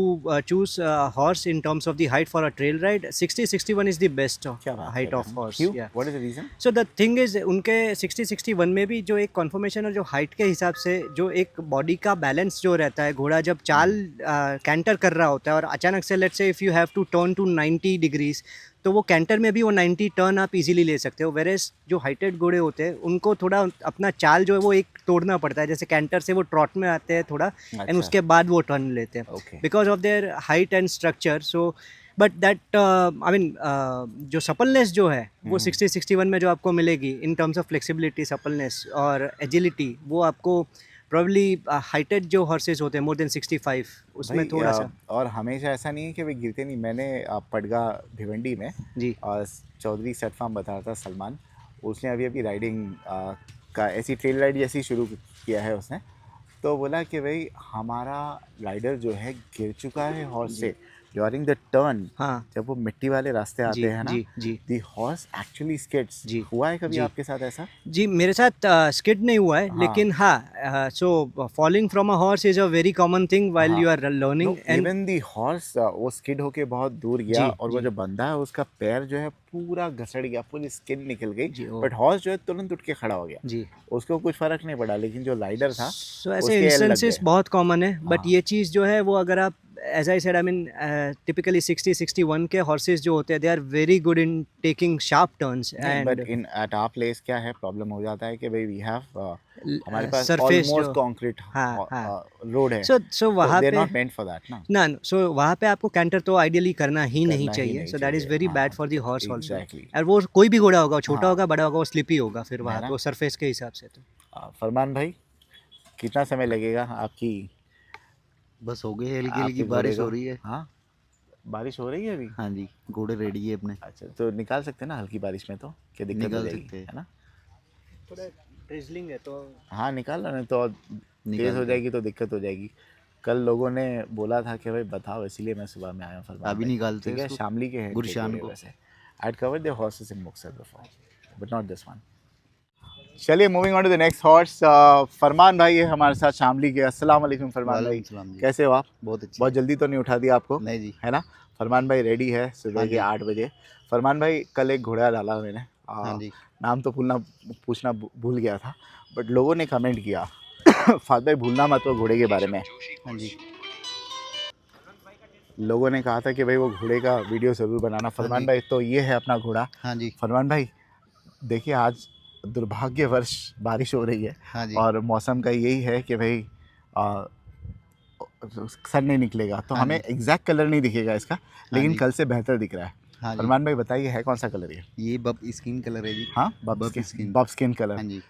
Speaker 8: choose a horse in terms of the height for a trail ride, 60-61 is the best
Speaker 1: क्या बात
Speaker 8: height
Speaker 1: कर रहे
Speaker 8: of
Speaker 1: हैं?
Speaker 8: horse.
Speaker 1: क्यों?
Speaker 8: Yeah.
Speaker 1: What is the reason?
Speaker 8: So the thing is उनके 60-61 में भी जो एक कॉन्फर्मेशन और जो हाइट के हिसाब से जो एक बॉडी का बैलेंस जो रहता है, घोड़ा जब चाल कैंटर कर रहा होता है और अचानक से let's say if you have to turn to 90 degrees, तो वो कैंटर में भी वो 90 टर्न आप इजीली ले सकते हो. वेरेस जो हाइटेड घोड़े होते हैं उनको थोड़ा अपना चाल जो है वो एक तोड़ना पड़ता है. जैसे कैंटर से वो ट्रॉट में आते हैं थोड़ा एंड उसके बाद वो टर्न लेते हैं
Speaker 1: Okay.
Speaker 8: Because of their height and structure. So but that I mean जो सपलनेस जो है वो 60-61 में जो आपको मिलेगी इन टर्म्स ऑफ फ्लेक्सिबिलिटी, सपलनेस और एजिलिटी, वो आपको प्रॉब्ली हाइटेड जो हॉर्सेस होते हैं मोर देन 65 उसमें
Speaker 1: भाई,
Speaker 8: थोड़ा सा.
Speaker 1: और हमेशा ऐसा नहीं है कि वे गिरते नहीं. मैंने पडगा भिवंडी में
Speaker 8: जी.
Speaker 1: और चौधरी सेट फार्म बता रहा था सलमान, उसने अभी राइडिंग का ऐसी ट्रेल राइड जैसी शुरू किया है उसने. तो बोला कि भाई हमारा राइडर जो है गिर चुका है हॉर्स से ड्यूरिंग द टर्न.
Speaker 8: हाँ
Speaker 1: जब वो मिट्टी वाले रास्ते आते
Speaker 8: जी
Speaker 1: हैं ना,
Speaker 8: जी
Speaker 1: दी हॉर्स एक्चुअली स्किड्स.
Speaker 8: जी.
Speaker 1: हुआ है कभी
Speaker 8: जी.
Speaker 1: आपके साथ ऐसा?
Speaker 8: जी मेरे साथ स्किड नहीं हुआ है.
Speaker 1: हाँ.
Speaker 8: लेकिन हाँ so falling from a horse is a very common thing while
Speaker 1: हाँ.
Speaker 8: You are learning and
Speaker 1: even the horse वो स्किड होके बहुत दूर गया
Speaker 8: जी,
Speaker 1: और वो
Speaker 8: जी.
Speaker 1: जो बंदा है उसका पैर जो है पूरा घसड़ गया, पूरी स्किन निकल
Speaker 8: जी,
Speaker 1: गई.
Speaker 8: ओ.
Speaker 1: बट हॉर्स जो है तुरंत उठ के खड़ा हो गया.
Speaker 8: जी.
Speaker 1: उसको कुछ फर्क नहीं पड़ा. लेकिन जो राइडर था
Speaker 8: सो
Speaker 1: उसके
Speaker 8: ऐसे
Speaker 1: एल लग
Speaker 8: इंस्टेंसेस
Speaker 1: गए.
Speaker 8: बहुत कॉमन है. बट
Speaker 1: हाँ.
Speaker 8: ये चीज़ जो है वो अगर आप as I said I mean typically 60-61 के हॉर्सेस जो होते हैं they are very good in taking sharp turns
Speaker 1: but
Speaker 8: and
Speaker 1: in at our place क्या है प्रॉब्लम हो जाता है कि भाई वी हैव हमारे पास
Speaker 8: surface
Speaker 1: ऑलमोस्ट
Speaker 8: जो-
Speaker 1: कंक्रीट
Speaker 8: हाँ, हाँ.
Speaker 1: रोड है.
Speaker 8: सो वहाँ
Speaker 1: दे आर
Speaker 8: पे
Speaker 1: नॉट मेंट फॉर दैट ना.
Speaker 8: ना सो वहाँ पे आपको कैंटर तो आइडियली करना ही
Speaker 1: करना
Speaker 8: नहीं
Speaker 1: ही
Speaker 8: चाहिए.
Speaker 1: नहीं
Speaker 8: सो दैट इज़
Speaker 1: चाहिए.
Speaker 8: वेरी
Speaker 1: हाँ,
Speaker 8: bad for the horse also.
Speaker 1: exactly.
Speaker 8: और वो कोई भी घोड़ा होगा, छोटा
Speaker 1: हाँ.
Speaker 8: होगा बड़ा होगा, वो स्लिपी होगा फिर वहाँ
Speaker 1: है ना?
Speaker 8: पे वो सरफेस के हिसाब से. तो
Speaker 1: फरमान भाई कितना समय लगेगा आपकी
Speaker 2: बस हो गई, हल्की
Speaker 1: आपके
Speaker 2: हल्की
Speaker 1: घोड़े
Speaker 2: बारिश
Speaker 1: को?
Speaker 2: हो रही है.
Speaker 1: हाँ, बारिश हो रही है अभी?
Speaker 2: हाँ जी, घोड़े रेडी है अपने.
Speaker 1: अच्छा, तो निकाल सकते हैं ना हल्की बारिश में? तो क्या दिक्कत हो
Speaker 2: निकाल
Speaker 1: जाएगी?
Speaker 2: सकते हैं.
Speaker 1: है ना?
Speaker 8: थोड़ा ड्रिजलिंग है तो
Speaker 1: हाँ, निकाल लो, नहीं तो और तेज़
Speaker 2: निकाल
Speaker 1: हो
Speaker 2: दो.
Speaker 1: जाएगी तो दिक्कत हो जाएगी. कल लोगों ने बोला था कि भाई बताओ, इसीलिए मैं सुबह में आया हूँ. फरमान
Speaker 2: अभी
Speaker 1: भाई,
Speaker 2: निकालते
Speaker 1: ठीक
Speaker 2: हैं
Speaker 1: है,
Speaker 2: इसको.
Speaker 1: शामली के हैं
Speaker 2: गुरशान
Speaker 1: घोड़े
Speaker 2: को.
Speaker 1: वैसे. I'd covered their horses in Muxar before, but not this one. चलिए, moving on to the next horse. Farman भाई है हमारे साथ शामली के. अस्सलाम वालेकुम फरमान भाई,
Speaker 2: वालेकुम सलाम जी.
Speaker 1: कैसे हो आप?
Speaker 2: बहुत अच्छी.
Speaker 1: बहुत जल्दी तो नहीं उठा दिया आपको,
Speaker 2: नहीं जी.
Speaker 1: है ना? फरमान भाई रेडी है सुबह
Speaker 2: हाँ
Speaker 1: के
Speaker 2: जी.
Speaker 1: 8 बजे. फरमान भाई कल एक घोड़ा डाला मैंने,
Speaker 2: हाँ जी.
Speaker 1: नाम तो पूछना भूल गया था, बट लोगों ने कमेंट किया फाद भाई भूलना मत वो घोड़े के बारे में.
Speaker 2: हाँ जी.
Speaker 1: लोगों ने कहा था कि भाई वो घोड़े का वीडियो ज़रूर बनाना. फरमान भाई तो ये है अपना घोड़ा.
Speaker 2: हाँ जी.
Speaker 1: फरमान भाई देखिए, आज दुर्भाग्यवश बारिश हो रही है
Speaker 2: हाँ जी.
Speaker 1: और मौसम का यही है कि भाई सन नहीं निकलेगा तो
Speaker 2: हाँ
Speaker 1: हमें
Speaker 2: जी.
Speaker 1: एग्जैक्ट कलर नहीं दिखेगा इसका, लेकिन
Speaker 2: जी.
Speaker 1: कल से बेहतर दिख रहा है.
Speaker 2: हाँ जी.
Speaker 1: फरमान भाई बताइए, है कौन सा कलर
Speaker 2: ये बब स्किन कलर है जी.
Speaker 1: हाँ,
Speaker 2: बब स्किन.
Speaker 1: बब स्किन कलर.
Speaker 2: हाँ जी.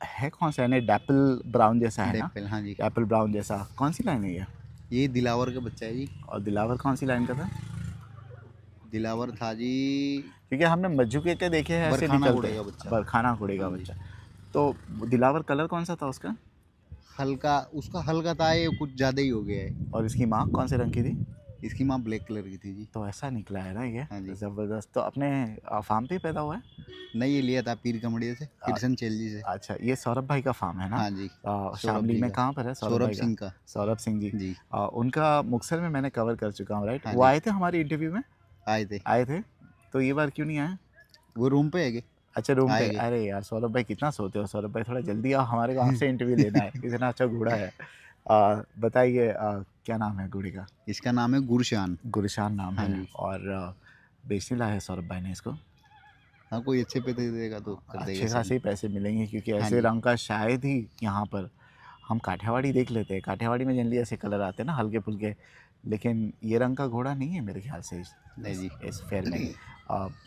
Speaker 1: है कौन सा? यानी डैपल ब्राउन जैसा है ना?
Speaker 2: डेप्पल. हाँ जी.
Speaker 1: एप्पल ब्राउन जैसा. कौन सी लाइन है ये?
Speaker 2: ये दिलावर का बच्चा है जी.
Speaker 1: और दिलावर कौन सी लाइन का था?
Speaker 2: दिलावर था जी
Speaker 1: क्योंकि हमने मज्जू के देखे हैं ऐसे
Speaker 2: बरखाना
Speaker 1: निकलते.
Speaker 2: घोड़े का बच्चा.
Speaker 1: बरखाना घोड़े का बच्चा. तो दिलावर कलर कौन सा था उसका?
Speaker 2: हल्का, उसका हल्का था, ये कुछ ज़्यादा ही हो गया है.
Speaker 1: और इसकी माँ कौन से रंग की थी?
Speaker 2: इसकी माँ ब्लैक कलर की थी जी।
Speaker 1: तो ऐसा निकला है ना ये।
Speaker 2: हाँ जी।
Speaker 1: ज़बरदस्त। तो अपने फार्म पे ही पैदा हुआ है?
Speaker 2: नहीं, ये लिया था पीर कमड़िया से, किरसन चेल्जी से।
Speaker 1: अच्छा, ये सौरभ भाई का फार्म है ना?
Speaker 2: हाँ जी।
Speaker 1: शामली
Speaker 2: जी
Speaker 1: में
Speaker 2: का।
Speaker 1: कहाँ पर है सौरभ
Speaker 2: सौरभ
Speaker 1: भाई का?
Speaker 2: सिंह का।
Speaker 1: सौरभ सिंह जी।
Speaker 2: जी
Speaker 1: उनका मुक्तसर में मैंने कवर कर चुका हूँ, राइट?
Speaker 2: हाँ
Speaker 1: वो
Speaker 2: जी।
Speaker 1: आए थे हमारी इंटरव्यू में?
Speaker 2: आए थे।
Speaker 1: तो ये बार क्यों नहीं आए?
Speaker 2: वो रूम पे है क्या?
Speaker 1: अच्छा, रूम पे।
Speaker 2: आएंगे।
Speaker 1: अरे यार सौरभ भाई कितना सोते हो सौरभ भाई, थोड़ा जल्दी आओ, हमारे को आपसे इंटरव्यू लेना है। इतना अच्छा घोड़ा है। बताइए क्या नाम है घोड़े का?
Speaker 2: इसका नाम है गुरशान।
Speaker 1: गुलशान नाम
Speaker 2: हाँ
Speaker 1: है।
Speaker 2: जी।
Speaker 1: और बेचने लाया है सौरभ भाई ने इसको।
Speaker 2: हाँ, कोई अच्छे पे दे देगा तो कर देगा।
Speaker 1: अच्छे खासे पैसे मिलेंगे, क्योंकि
Speaker 2: हाँ
Speaker 1: ऐसे
Speaker 2: जी।
Speaker 1: रंग का शायद ही यहाँ पर हम काठियावाड़ी देख लेते हैं। काठियावाड़ी में जनरली ऐसे कलर आते हैं ना हल्के फुल्के, लेकिन ये रंग का घोड़ा नहीं है मेरे ख्याल से
Speaker 2: नहीं जी।
Speaker 1: इस फेयर में।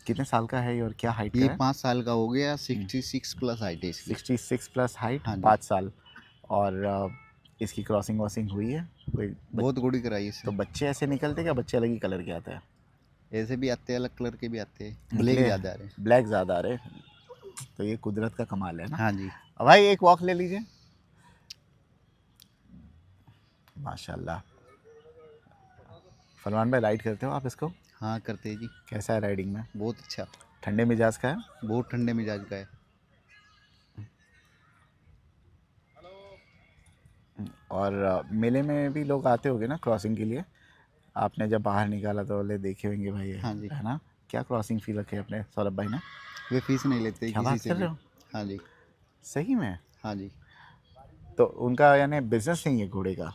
Speaker 1: कितने साल का है ये और क्या हाइट का
Speaker 2: ये
Speaker 1: है?
Speaker 2: 5 साल का हो गया, 66 प्लस हाइट है इसकी।
Speaker 1: 66 प्लस हाइट,
Speaker 2: हाँ जी।
Speaker 1: 5 साल। और इसकी क्रॉसिंग वॉसिंग हुई है कोई?
Speaker 2: बहुत घोड़ी कराई है
Speaker 1: तो
Speaker 2: इससे।
Speaker 1: बच्चे ऐसे निकलते क्या? बच्चे अलग ही कलर के आते हैं?
Speaker 2: ऐसे भी आते हैं, अलग कलर के भी आते हैं,
Speaker 1: निकले
Speaker 2: ब्लैक
Speaker 1: हैं।
Speaker 2: ज़्यादा आ रहे हैं।
Speaker 1: ब्लैक ज़्यादा आ रहे हैं। तो ये कुदरत का कमाल है ना।
Speaker 2: हाँ जी।
Speaker 1: भाई एक वॉक ले लीजिए। माशाल्लाह। फरमान भाई राइड करते हो आप इसको?
Speaker 2: हाँ, करते हैं जी।
Speaker 1: कैसा है राइडिंग में?
Speaker 2: बहुत अच्छा।
Speaker 1: ठंडे मिजाज का है?
Speaker 2: बहुत ठंडे मिजाज का है।
Speaker 1: और मेले में भी लोग आते होंगे ना क्रॉसिंग के लिए? आपने जब बाहर निकाला तो बोले देखे होंगे भाई ये,
Speaker 2: हाँ जी।
Speaker 1: है ना? क्या क्रॉसिंग फी रखे अपने सौरभ भाई ने?
Speaker 2: वे फीस नहीं लेते
Speaker 1: क्या
Speaker 2: किसी
Speaker 1: बात
Speaker 2: से
Speaker 1: कर
Speaker 2: भी।
Speaker 1: रहे हो?
Speaker 2: हाँ जी।
Speaker 1: सही में?
Speaker 2: हाँ जी।
Speaker 1: तो उनका यानी बिजनेस नहीं है घोड़े का,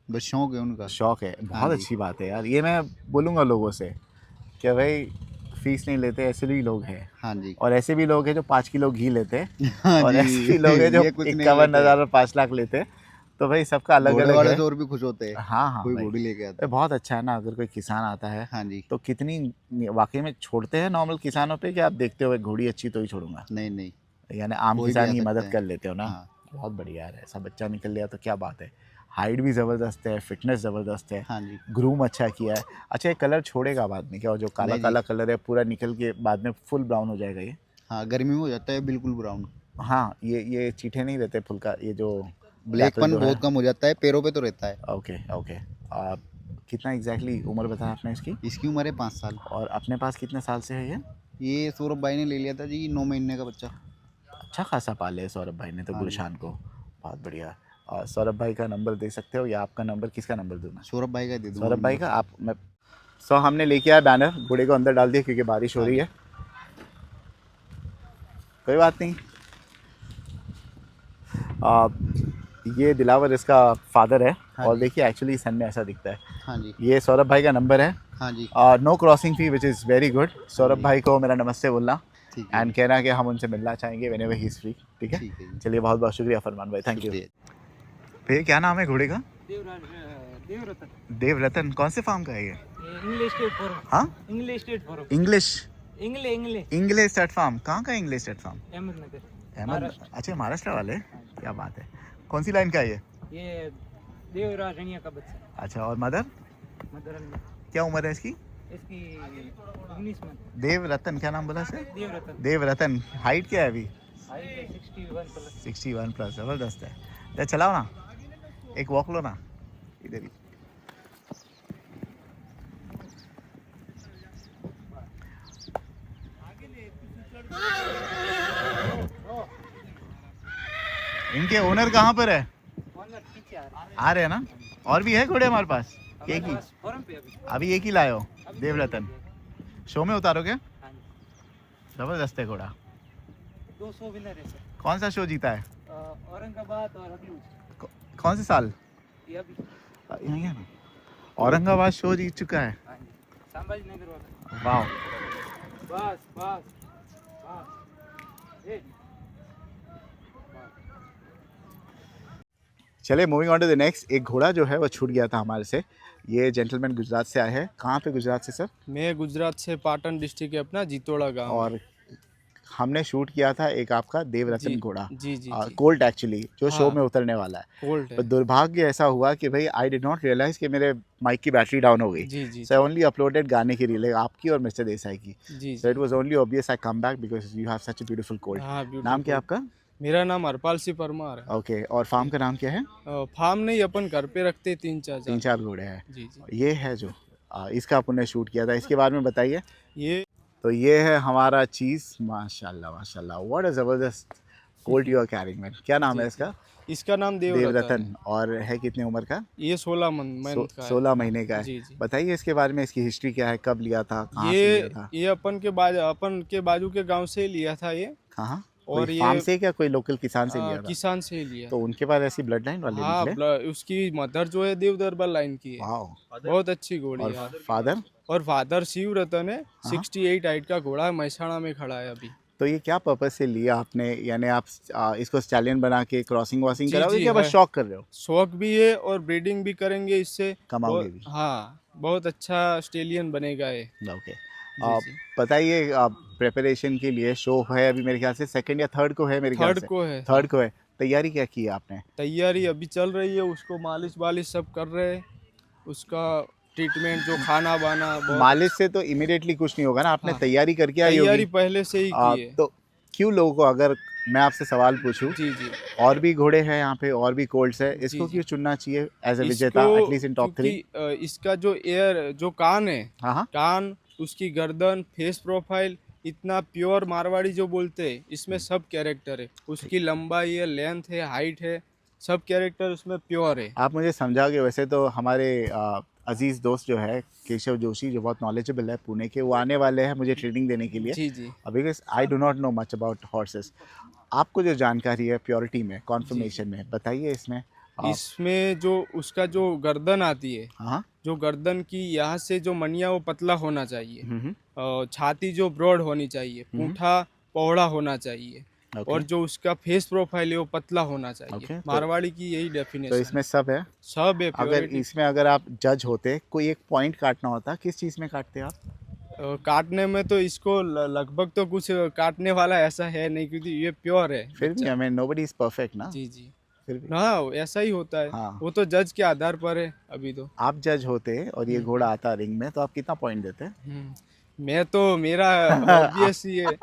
Speaker 2: बस शौक है उनका।
Speaker 1: शौक है। बहुत
Speaker 2: जी।
Speaker 1: अच्छी बात है यार। ये मैं बोलूँगा लोगों से कि भाई फीस नहीं लेते, ऐसे भी लोग हैं।
Speaker 2: हाँ जी।
Speaker 1: और ऐसे भी लोग हैं जो 5 किलो घी लेते हैं।
Speaker 2: हाँ
Speaker 1: और
Speaker 2: जी।
Speaker 1: ऐसे भी लोग हैं जो
Speaker 2: ये कुछ नहीं
Speaker 1: 51,000 और 5 लाख लेते हैं। तो भाई सबका अलग
Speaker 2: घोड़े
Speaker 1: अलग
Speaker 2: वाले
Speaker 1: है।
Speaker 2: तो और भी खुश होते हैं।
Speaker 1: हाँ हाँ
Speaker 2: कोई
Speaker 1: भाई।
Speaker 2: घोड़ी लेके आता
Speaker 1: ये बहुत अच्छा है ना, अगर कोई किसान आता है
Speaker 2: है। हाँ जी।
Speaker 1: तो कितनी वाकई में छोड़ते हैं नॉर्मल किसानों पे कि आप देखते हो घोड़ी अच्छी तो ही छोड़ूंगा,
Speaker 2: नहीं नहीं।
Speaker 1: यानी आम
Speaker 2: कोई भी
Speaker 1: किसान
Speaker 2: आ
Speaker 1: की
Speaker 2: सकता
Speaker 1: मदद
Speaker 2: है।
Speaker 1: कर लेते हो ना।
Speaker 2: हाँ।
Speaker 1: बहुत बढ़िया यार, ऐसा बच्चा निकल लिया तो क्या बात है। हाइट भी ज़बरदस्त है, फिटनेस ज़बरदस्त है,
Speaker 2: हाँ जी।
Speaker 1: ग्रूम अच्छा किया है। अच्छा ये कलर छोड़ेगा बाद में क्या? और जो काला
Speaker 2: नहीं,
Speaker 1: काला कलर है पूरा निकल के बाद में फुल ब्राउन हो जाएगा ये?
Speaker 2: हाँ, गर्मी में हो जाता है बिल्कुल ब्राउन।
Speaker 1: हाँ, ये चीठे नहीं रहते फुल का, ये जो
Speaker 2: ब्लैकपन
Speaker 1: जो है।
Speaker 2: बहुत कम हो जाता है, पैरों पे तो रहता है।
Speaker 1: Okay okay. कितना एग्जैक्टली उम्र बताया आपने इसकी?
Speaker 2: इसकी उम्र है 5 साल।
Speaker 1: और अपने पास कितने साल से है ये?
Speaker 2: ये सौरभ भाई ने ले लिया था जी 9 महीने का बच्चा।
Speaker 1: अच्छा खासा पाले है सौरभ भाई ने तो
Speaker 2: हाँ जी।
Speaker 1: गुलशान को। बहुत बढ़िया। और सौरभ भाई का नंबर दे सकते हो या आपका नंबर? किसका नंबर दूँ मैं?
Speaker 2: सौरभ भाई का दे दूँगा।
Speaker 1: सौरभ भाई का। आप मैं हमने लेके आया बैनर, घोड़े को अंदर डाल दिया क्योंकि बारिश हो रही है। कोई बात नहीं। ये दिलावर इसका फादर है।
Speaker 2: हाँ
Speaker 1: और
Speaker 2: जी।
Speaker 1: देखिए एक्चुअली सन में ऐसा दिखता है।
Speaker 2: हाँ जी।
Speaker 1: ये सौरभ भाई का नंबर है।
Speaker 2: हाँ जी।
Speaker 1: No crossing fee which is very good. Saurabh भाई को मेरा नमस्ते बोलना
Speaker 2: ठीक है।
Speaker 1: एंड कहना कि हम उनसे मिलना चाहेंगे व्हेनेवर ही इज़ फ्री। ठीक है?
Speaker 2: ठीक है जी।
Speaker 1: चलिए बहुत बहुत शुक्रिया फरमान भाई, थैंक यू।
Speaker 2: शुक्रिया।
Speaker 1: भैया क्या नाम है घोड़े का?
Speaker 6: देवरतन।
Speaker 1: देवरतन। कौन से फार्म का है ये?
Speaker 6: English stud farm.
Speaker 1: हाँ,
Speaker 6: English stud farm.
Speaker 1: English
Speaker 6: English
Speaker 1: English stud farm. कहाँ का English stud farm?
Speaker 6: Ahmednagar.
Speaker 1: Ahmed. अच्छा महाराष्ट्र वाले, क्या बात है। कौन सी लाइन का है ये?
Speaker 6: ये देवराज रनिया का बच्चा।
Speaker 1: अच्छा, और मदर?
Speaker 6: मदर
Speaker 1: क्या उम्र है इसकी?
Speaker 6: इसकी 19 मंथ।
Speaker 1: देवरतन। क्या नाम बोला सर?
Speaker 6: देवरतन।
Speaker 1: देवरतन। हाइट क्या है अभी?
Speaker 6: 61 प्लस।
Speaker 1: 61 प्लस। ज़बरदस्त है। तो चलाओ ना, एक वॉक लो ना इधर ही। इनके ओनर कहाँ पर है?
Speaker 6: पीछे
Speaker 1: आ रहे हैं ना? और भी है घोड़े हमारे पास? एक ही?
Speaker 6: फॉरम पे अभी।
Speaker 1: अभी एक ही लाए हो? देवरतन। शो में उतारोगे?
Speaker 6: हाँ जी।
Speaker 1: ज़बरदस्त है घोड़ा।
Speaker 6: 200 विनर है सर।
Speaker 1: कौन सा शो जीता है?
Speaker 6: औरंगाबाद और अगलूज।
Speaker 1: कौन से साल?
Speaker 6: ये अभी।
Speaker 1: यहाँ है ना, औरंगाबाद शो जीत चुका है।
Speaker 6: हाँ जी। संभाजी नगर वाला।
Speaker 1: वाह।
Speaker 6: बस बस बस। ए
Speaker 1: चलिए moving on to the next. एक घोड़ा जो है वो छूट गया था हमारे से। ये जेंटलमैन गुजरात से आए हैं। कहाँ पे गुजरात से सर?
Speaker 3: मैं गुजरात से पाटन डिस्ट्रिक्ट के अपना जीतोड़ा गांव।
Speaker 1: और हमने शूट किया था एक आपका देवरतन
Speaker 3: जी,
Speaker 1: घोड़ा,
Speaker 3: जी जी
Speaker 1: कोल्ट एक्चुअली, जो शो
Speaker 3: हाँ।
Speaker 1: में उतरने वाला है।
Speaker 3: कोल्ड
Speaker 1: पर
Speaker 3: है।
Speaker 1: दुर्भाग्य ऐसा हुआ कि भाई आई डिड नॉट रियलाइज कि मेरे माइक की बैटरी डाउन हो गई।
Speaker 3: जी जी
Speaker 1: सो आई ओनली अपलोडेड गाने की रील आपकी और मिस्टर देसाई की।
Speaker 3: जी
Speaker 1: so it was only obvious I come back because you have such a beautiful colt.
Speaker 3: हाँ
Speaker 1: नाम क्या है आपका?
Speaker 3: मेरा नाम हरपाल सिंह परमार है।
Speaker 1: ओके। और फार्म का नाम क्या है?
Speaker 3: फार्म नहीं, अपन घर पे रखते 3-4
Speaker 1: 3-4 घोड़े हैं।
Speaker 3: जी जी।
Speaker 1: ये है जो इसका आपने शूट किया था, इसके बारे में बताइए।
Speaker 3: ये
Speaker 1: तो ये है हमारा चीज़, माशाल्लाह माशाल्लाह, व्हाट अ ज़बरदस्त colt you are carrying man. क्या नाम है इसका?
Speaker 3: इसका नाम देवरतन
Speaker 1: देवरतन। और है कितनी उम्र का?
Speaker 3: ये 16 मंथ का है।
Speaker 1: 16 महीने का है।
Speaker 3: जी जी।
Speaker 1: बताइए इसके बारे में, इसकी हिस्ट्री क्या है, कब लिया था, कहाँ से लिया था?
Speaker 3: ये अपन के बाजू के गांव से ही लिया था ये,
Speaker 1: कहाँ?
Speaker 3: और
Speaker 1: कोई
Speaker 3: ये
Speaker 1: फार्म से क्या, कोई लोकल किसान से लिया था?
Speaker 3: किसान से ही लिया।
Speaker 1: तो उनके पास ऐसी ब्लड लाइन वाले
Speaker 3: हाँ,
Speaker 1: निकले?
Speaker 3: उसकी मदर जो है देव दरबार लाइन की है,
Speaker 1: वाह।
Speaker 3: बहुत अच्छी घोड़ी
Speaker 1: और
Speaker 3: है।
Speaker 1: फादर?
Speaker 3: और फादर शिव रतन है,
Speaker 1: हाँ।
Speaker 3: 68 हाइट का घोड़ा है, महसाणा में खड़ा है अभी।
Speaker 1: तो ये क्या पर्पस से लिया आपने, यानी आप इसको स्टैलियन बना के क्रॉसिंग वॉसिंग
Speaker 3: जी,
Speaker 1: कराओगे
Speaker 3: जी,
Speaker 1: क्या बस
Speaker 3: है।
Speaker 1: शौक कर रहे हो?
Speaker 3: शौक भी है और ब्रीडिंग भी करेंगे इससे,
Speaker 1: कमाओगे भी?
Speaker 3: हाँ, बहुत अच्छा स्टेलियन बनेगा ये।
Speaker 1: ओके।
Speaker 3: जी।
Speaker 1: बताइए, प्रिपरेशन के लिए शो है अभी मेरे ख्याल से सेकंड या थर्ड को है, मेरे ख्याल
Speaker 3: थर्ड
Speaker 1: से
Speaker 3: को है।
Speaker 1: थर्ड को है। तैयारी क्या की है आपने?
Speaker 3: तैयारी अभी चल रही है, उसको मालिश वालिश सब कर रहे हैं, उसका ट्रीटमेंट जो खाना बाना
Speaker 1: मालिश से तो इमीडिएटली कुछ नहीं होगा ना, आपने
Speaker 3: हाँ।
Speaker 1: तैयारी करके आई
Speaker 3: तैयारी
Speaker 1: होगी।
Speaker 3: पहले से ही की है।
Speaker 1: तो क्यों लोगों को, अगर मैं आपसे सवाल पूछूं,
Speaker 3: जी जी।
Speaker 1: और भी घोड़े हैं यहाँ पे और भी कोल्ड्स है, इसको
Speaker 3: जी।
Speaker 1: क्यों चुनना चाहिए एज ए विजेता,
Speaker 3: इसको
Speaker 1: एटलीस्ट इन टॉप 3?
Speaker 3: क्योंकि, इसका जो जो कान है,
Speaker 1: हाँ हाँ।
Speaker 3: कान, उसकी गर्दन, फेस प्रोफाइल इतना प्योर मारवाड़ी जो बोलते हैं, इसमें सब कैरेक्टर है। उसकी लंबाई है, लेंथ है, हाइट है, सब कैरेक्टर उसमें प्योर है।
Speaker 1: आप मुझे समझाओगे? वैसे तो हमारे अजीज़ दोस्त जो है केशव जोशी, जो बहुत नॉलेजेबल है पुणे के, वो आने वाले हैं मुझे ट्रेनिंग देने के लिए।
Speaker 3: जी जी।
Speaker 1: Because I do not know much about horses. आपको जो जानकारी है प्योरिटी में, कॉन्फर्मेशन में, बताइए इसमें।
Speaker 3: इसमें जो उसका जो गर्दन आती है,
Speaker 1: हाँ।
Speaker 3: जो गर्दन की यहाँ से जो मनिया वो पतला होना चाहिए,
Speaker 1: हम्म।
Speaker 3: और छाती जो ब्रॉड होनी चाहिए, पूंठा पौड़ा होना चाहिए,
Speaker 1: Okay.
Speaker 3: और जो उसका फेस प्रोफाइल है वो पतला होना चाहिए।
Speaker 1: Okay, तो-
Speaker 3: मारवाड़ी की यही
Speaker 1: तो
Speaker 3: डेफिनेशन
Speaker 1: इसमें सब है।
Speaker 3: सब है।
Speaker 1: अगर
Speaker 3: purity।
Speaker 1: इसमें अगर आप जज होते, कोई एक पॉइंट काटना होता, किस चीज़ में काटते आप?
Speaker 3: काटने में तो इसको लगभग तो कुछ काटने वाला ऐसा है नहीं, क्योंकि ये प्योर है।
Speaker 1: फिर भी I mean nobody is perfect ना।
Speaker 3: जी जी।
Speaker 1: फिर भी
Speaker 3: हाँ, ऐसा ही होता है।
Speaker 1: हाँ।
Speaker 3: वो तो जज के आधार पर है अभी तो।
Speaker 1: आप जज होते और ये घोड़ा आता रिंग में, तो आप कितना पॉइंट देते?
Speaker 3: मैं तो, मेरा ऑब्वियस ही है,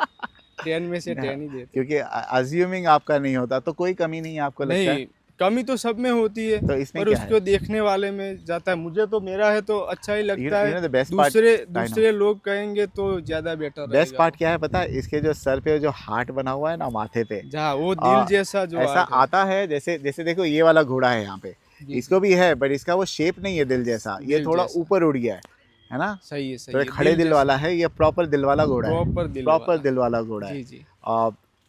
Speaker 3: 10 में से 10 ही देते।
Speaker 1: क्योंकि अज्यूमिंग आपका नहीं होता तो कोई कमी नहीं है आपको लगता है?
Speaker 3: नहीं, कमी तो सब में होती है,
Speaker 1: तो इसमें
Speaker 3: पर
Speaker 1: क्या
Speaker 3: उसको देखने वाले में जाता है। मुझे तो मेरा है तो अच्छा ही लगता
Speaker 1: You know
Speaker 3: है।
Speaker 1: the best part-
Speaker 3: दूसरे लोग कहेंगे तो ज्यादा बेटर रहेगा।
Speaker 1: बेस्ट पार्ट क्या है पता है? इसके जो सर पे जो हार्ट बना हुआ है ना, माथे पे,
Speaker 3: जहाँ वो दिल जैसा जो
Speaker 1: ऐसा
Speaker 3: आर्ट है।
Speaker 1: आता है। जैसे जैसे देखो ये वाला घोड़ा है यहाँ पे,
Speaker 3: जी।
Speaker 1: इसको भी है, बट इसका वो शेप नहीं है दिल जैसा, ये
Speaker 3: दिल
Speaker 1: थोड़ा
Speaker 3: जैसा।
Speaker 1: ऊपर उड़ गया है ना?
Speaker 3: सही है, सही
Speaker 1: थोड़ा
Speaker 3: है।
Speaker 1: खड़े दिल
Speaker 3: जैसा।
Speaker 1: वाला है, ये प्रॉपर दिल वाला घोड़ा है।
Speaker 3: प्रॉपर दिल वाला।
Speaker 1: दिल वाला घोड़ा
Speaker 3: जी
Speaker 1: है।
Speaker 3: जी।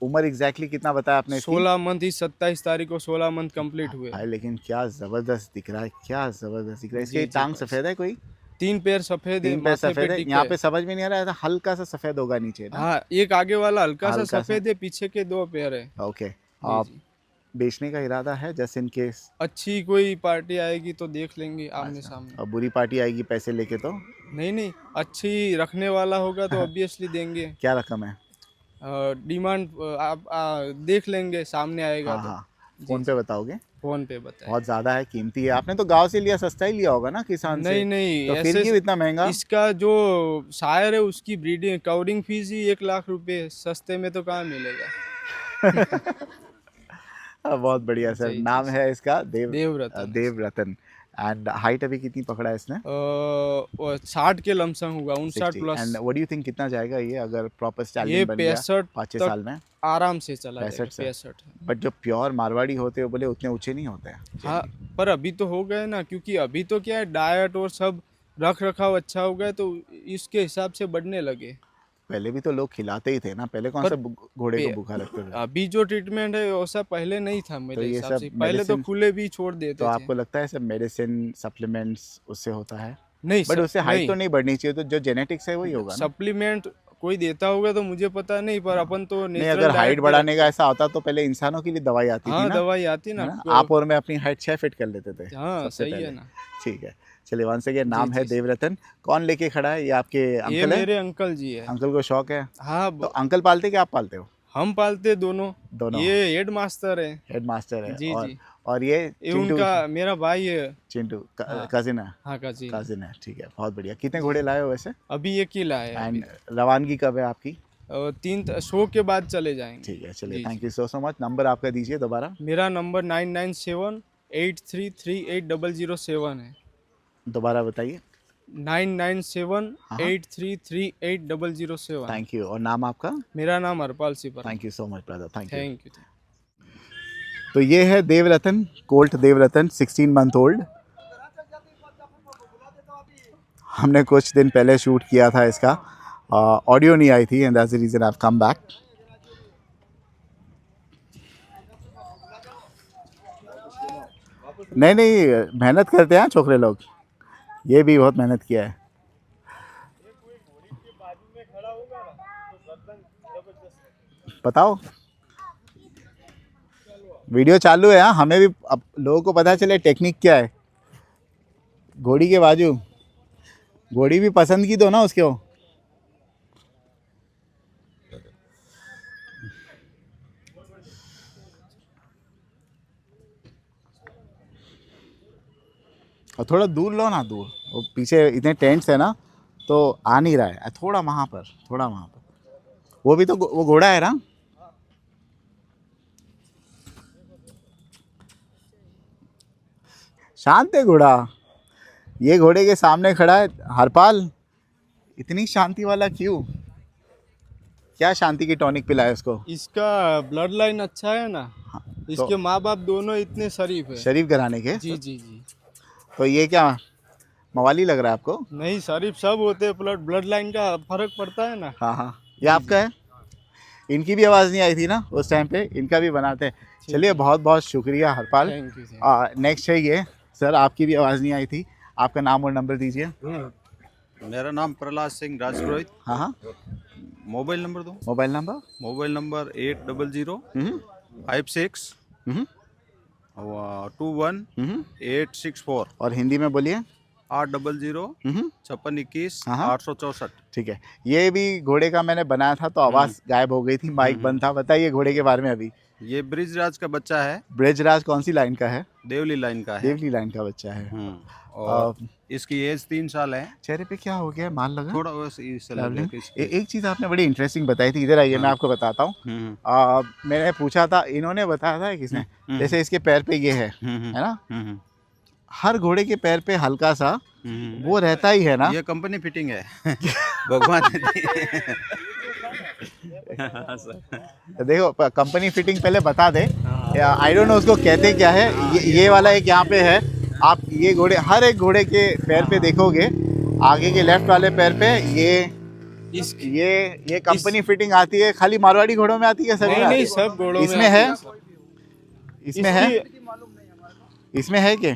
Speaker 1: उम्र एग्जैक्टली कितना बताया आपने इसकी?
Speaker 3: 16 मंथ ही 27 तारीख को 16 मंथ कंप्लीट हुए।
Speaker 1: भाई लेकिन क्या जबरदस्त दिख रहा है, क्या जबरदस्त दिख रहा है।
Speaker 3: जी,
Speaker 1: इसकी
Speaker 3: जी,
Speaker 1: टांग
Speaker 3: बस।
Speaker 1: सफेद है कोई?
Speaker 3: 3 पैर सफेद है,
Speaker 1: 3 पैर
Speaker 3: माथे पे
Speaker 1: सफेद है।
Speaker 3: टिके
Speaker 1: यहाँ पे समझ में नहीं आ रहा है, ऐसा हल्का सा सफेद होगा नीचे ना?
Speaker 3: हाँ, एक आगे वाला हल्का सा
Speaker 1: हल्का सा।
Speaker 3: सफेद है, पीछे के 2 पैर है।
Speaker 1: ओके।
Speaker 3: जी,
Speaker 1: आप
Speaker 3: जी।
Speaker 1: बेचने का इरादा है जस्ट इन केस?
Speaker 3: अच्छी कोई पार्टी आएगी तो देख लेंगे आमने सामने।
Speaker 1: और बुरी पार्टी आएगी पैसे लेके तो?
Speaker 3: नहीं नहीं, अच्छी रखने वाला होगा तो ऑब्वियसली देंगे।
Speaker 1: क्या रकम है?
Speaker 3: डिमांड आप देख लेंगे, सामने आएगा
Speaker 1: हाँ
Speaker 3: तो।
Speaker 1: हाँ, फोन पे बताओगे?
Speaker 3: फोन पे बताए।
Speaker 1: बहुत ज्यादा है, कीमती है। आपने तो गांव से लिया, सस्ता ही लिया होगा ना किसान से?
Speaker 3: नहीं नहीं,
Speaker 1: तो फिर
Speaker 3: ऐसे
Speaker 1: क्यों इतना महंगा?
Speaker 3: इसका जो शायर है उसकी ब्रीडिंग कवरिंग फीस ही 1 लाख रुपए, सस्ते में तो कहाँ मिलेगा।
Speaker 1: बहुत बढ़िया सर।
Speaker 3: जी,
Speaker 1: नाम
Speaker 3: जी,
Speaker 1: है इसका
Speaker 3: देवरतन।
Speaker 1: देवरतन। एंड हाइट अभी कितनी पकड़ा है इसने?
Speaker 3: 60 के लमसम होगा, 59
Speaker 1: 60।
Speaker 3: Plus.
Speaker 1: And what do you think कितना जाएगा ये अगर प्रॉपर
Speaker 3: ये
Speaker 1: स्टैलियन बन गया
Speaker 3: 65
Speaker 1: 5-6
Speaker 3: तक
Speaker 1: साल में?
Speaker 3: आराम से चला
Speaker 1: 65 से?
Speaker 3: 65।
Speaker 1: बट जो प्योर मारवाड़ी होते हैं वो बोले उतने ऊंचे नहीं होते हैं।
Speaker 3: हाँ, पर अभी तो हो गए ना, क्योंकि अभी तो क्या है, डाइट और सब रख रखाव अच्छा हो गया तो इसके हिसाब से बढ़ने लगे।
Speaker 1: पहले भी तो लोग खिलाते ही थे ना, पहले कौन
Speaker 3: पर
Speaker 1: सा घोड़े को
Speaker 3: पे-
Speaker 1: भूखा रखते थे?
Speaker 3: अभी जो ट्रीटमेंट है वैसा पहले नहीं था मेरे
Speaker 1: ये
Speaker 3: हिसाब
Speaker 1: सब
Speaker 3: से। पहले तो
Speaker 1: medicine-
Speaker 3: खुले भी छोड़ देते
Speaker 1: तो
Speaker 3: थे।
Speaker 1: आपको लगता है सब मेडिसिन सप्लीमेंट्स उससे होता है?
Speaker 3: नहीं,
Speaker 1: बट उससे हाइट तो नहीं बढ़नी चाहिए, तो जो जेनेटिक्स है वही होगा ना?
Speaker 3: सप्लीमेंट कोई देता होगा तो मुझे पता नहीं, पर अपन तो
Speaker 1: नहीं,
Speaker 3: नेचुरल
Speaker 1: अगर हाइट बढ़ाने का ऐसा होता तो पहले इंसानों के लिए दवाई आती थी
Speaker 3: हाँ,
Speaker 1: ना?
Speaker 3: दवाई आती ना।
Speaker 1: है ना? आप और मैं अपनी हाइट 6 फीट कर लेते थे
Speaker 3: हाँ,
Speaker 1: सबसे
Speaker 3: सही है
Speaker 1: पहले।
Speaker 3: ना।
Speaker 1: ठीक है, चलिए वंस अगेन नाम
Speaker 3: जी,
Speaker 1: है
Speaker 3: जी।
Speaker 1: देवरतन। कौन लेके खड़ा है? ये आपके
Speaker 3: ये
Speaker 1: अंकल है?
Speaker 3: मेरे अंकल जी है।
Speaker 1: अंकल को शौक है?
Speaker 3: हाँ,
Speaker 1: तो अंकल पालते कि आप पालते हो?
Speaker 3: हम पालते दोनों।
Speaker 1: दोनों?
Speaker 3: ये हेड मास्टर है।
Speaker 1: हेड मास्टर है।
Speaker 3: जी,
Speaker 1: और
Speaker 3: जी।
Speaker 1: और ये
Speaker 3: ये
Speaker 1: चिंटू?
Speaker 3: उनका मेरा भाई है।
Speaker 1: चिंटू
Speaker 3: हाँ।
Speaker 1: कजिन है?
Speaker 3: हाँ का जी।
Speaker 1: कजिन है, ठीक है, बहुत बढ़िया। कितने घोड़े लाए हो वैसे?
Speaker 3: अभी एक ही लाए हैं
Speaker 1: एंड रवानगी कब है आपकी?
Speaker 3: 3 शो के बाद चले जाएंगे।
Speaker 1: ठीक है, चलिए,
Speaker 3: जी,
Speaker 1: thank you so much. Number आपका दीजिए दोबारा।
Speaker 3: मेरा नंबर 9978338007 है।
Speaker 1: दोबारा बताइए।
Speaker 3: 9978338007।
Speaker 1: Thank you. और नाम आपका?
Speaker 3: मेरा नाम Harpal sipper.
Speaker 1: Thank you so much brother, thank you.
Speaker 3: Thank you.
Speaker 1: तो ये है Devratan, Colt Devratan, 16 month old. हमने कुछ दिन पहले शूट किया था इसका, ऑडियो नहीं आई थी, and that's the reason I have come back. नहीं नहीं, मेहनत करते हैं छोकरे लोग, ये भी बहुत मेहनत किया है। बताओ, वीडियो चालू है। हाँ, हमें भी अब लोगों को पता चले टेक्निक क्या है घोड़ी के बाजू। घोड़ी भी पसंद की दो ना उसको। और थोड़ा दूर लो ना, दूर, वो पीछे इतने टेंट्स है ना, तो आ नहीं रहा है। थोड़ा वहाँ पर, थोड़ा वहाँ पर। वो भी तो वो घोड़ा है ना। शांत है घोड़ा, ये घोड़े के सामने खड़ा है। हरपाल, इतनी शांति वाला क्यों? क्या शांति की टॉनिक पिलाया उसको?
Speaker 3: इसका ब्लड लाइन अच्छा है ना, इसके माँ बाप दोनों इतने शरीफ है।
Speaker 1: शरीफ घराने के?
Speaker 3: जी जी जी।
Speaker 1: तो ये क्या मवाली लग रहा है आपको?
Speaker 3: नहीं, शरीफ सब होते हैं, ब्लड लाइन का फर्क पड़ता है ना।
Speaker 1: हाँ हाँ, ये आपका है। इनकी भी आवाज़ नहीं आई थी ना उस टाइम पे, इनका भी बनाते हैं। चलिए, बहुत बहुत शुक्रिया हरपाल।
Speaker 3: Thank you.
Speaker 1: नेक्स्ट है ये सर, आपकी भी आवाज़ नहीं आई थी, आपका नाम और नंबर दीजिए।
Speaker 2: मेरा नाम प्रहलाद सिंह राजपुरोहित।
Speaker 1: हाँ हाँ,
Speaker 2: मोबाइल नंबर दो।
Speaker 1: Mobile number?
Speaker 2: Mobile number 8005621864।
Speaker 1: और हिंदी में बोलिए।
Speaker 2: 8005621
Speaker 1: ठीक है। ये भी घोड़े का मैंने बनाया था, तो आवाज़ गायब हो गई थी, माइक बंद था। बताइए घोड़े के बारे में अभी।
Speaker 2: ये ब्रिजराज का बच्चा है।
Speaker 1: ब्रजराज कौन सी लाइन का है?
Speaker 2: देवली लाइन का है।
Speaker 1: देवली लाइन का बच्चा है।
Speaker 2: और इसकी एज 3 साल है।
Speaker 1: चेहरे पे क्या हो गया, माल लगा?
Speaker 2: थोड़ा बस
Speaker 1: एक चीज़ आपने बड़ी इंटरेस्टिंग बताई थी, इधर आइए, मैं आपको बताता हूँ। मैंने पूछा था, इन्होंने बताया था किसने, जैसे इसके पैर पे ये है ना, हर घोड़े के पैर पे हल्का सा वो रहता ही है ना।
Speaker 2: ये कंपनी फिटिंग है। भगवान ने दी।
Speaker 1: देखो, कंपनी फिटिंग पहले बता दे, आई डोंट नो उसको कहते क्या है। ये वाला एक यहाँ पे है। आप ये घोड़े, हर एक घोड़े के पैर पे देखोगे, आगे के लेफ्ट वाले पैर पे ये कंपनी फिटिंग आती है। खाली मारवाड़ी घोड़ों में आती है? सभी
Speaker 3: नहीं, सब घोड़ों में
Speaker 1: इसमें है।
Speaker 3: इसमें है।
Speaker 1: इसमें है क्या?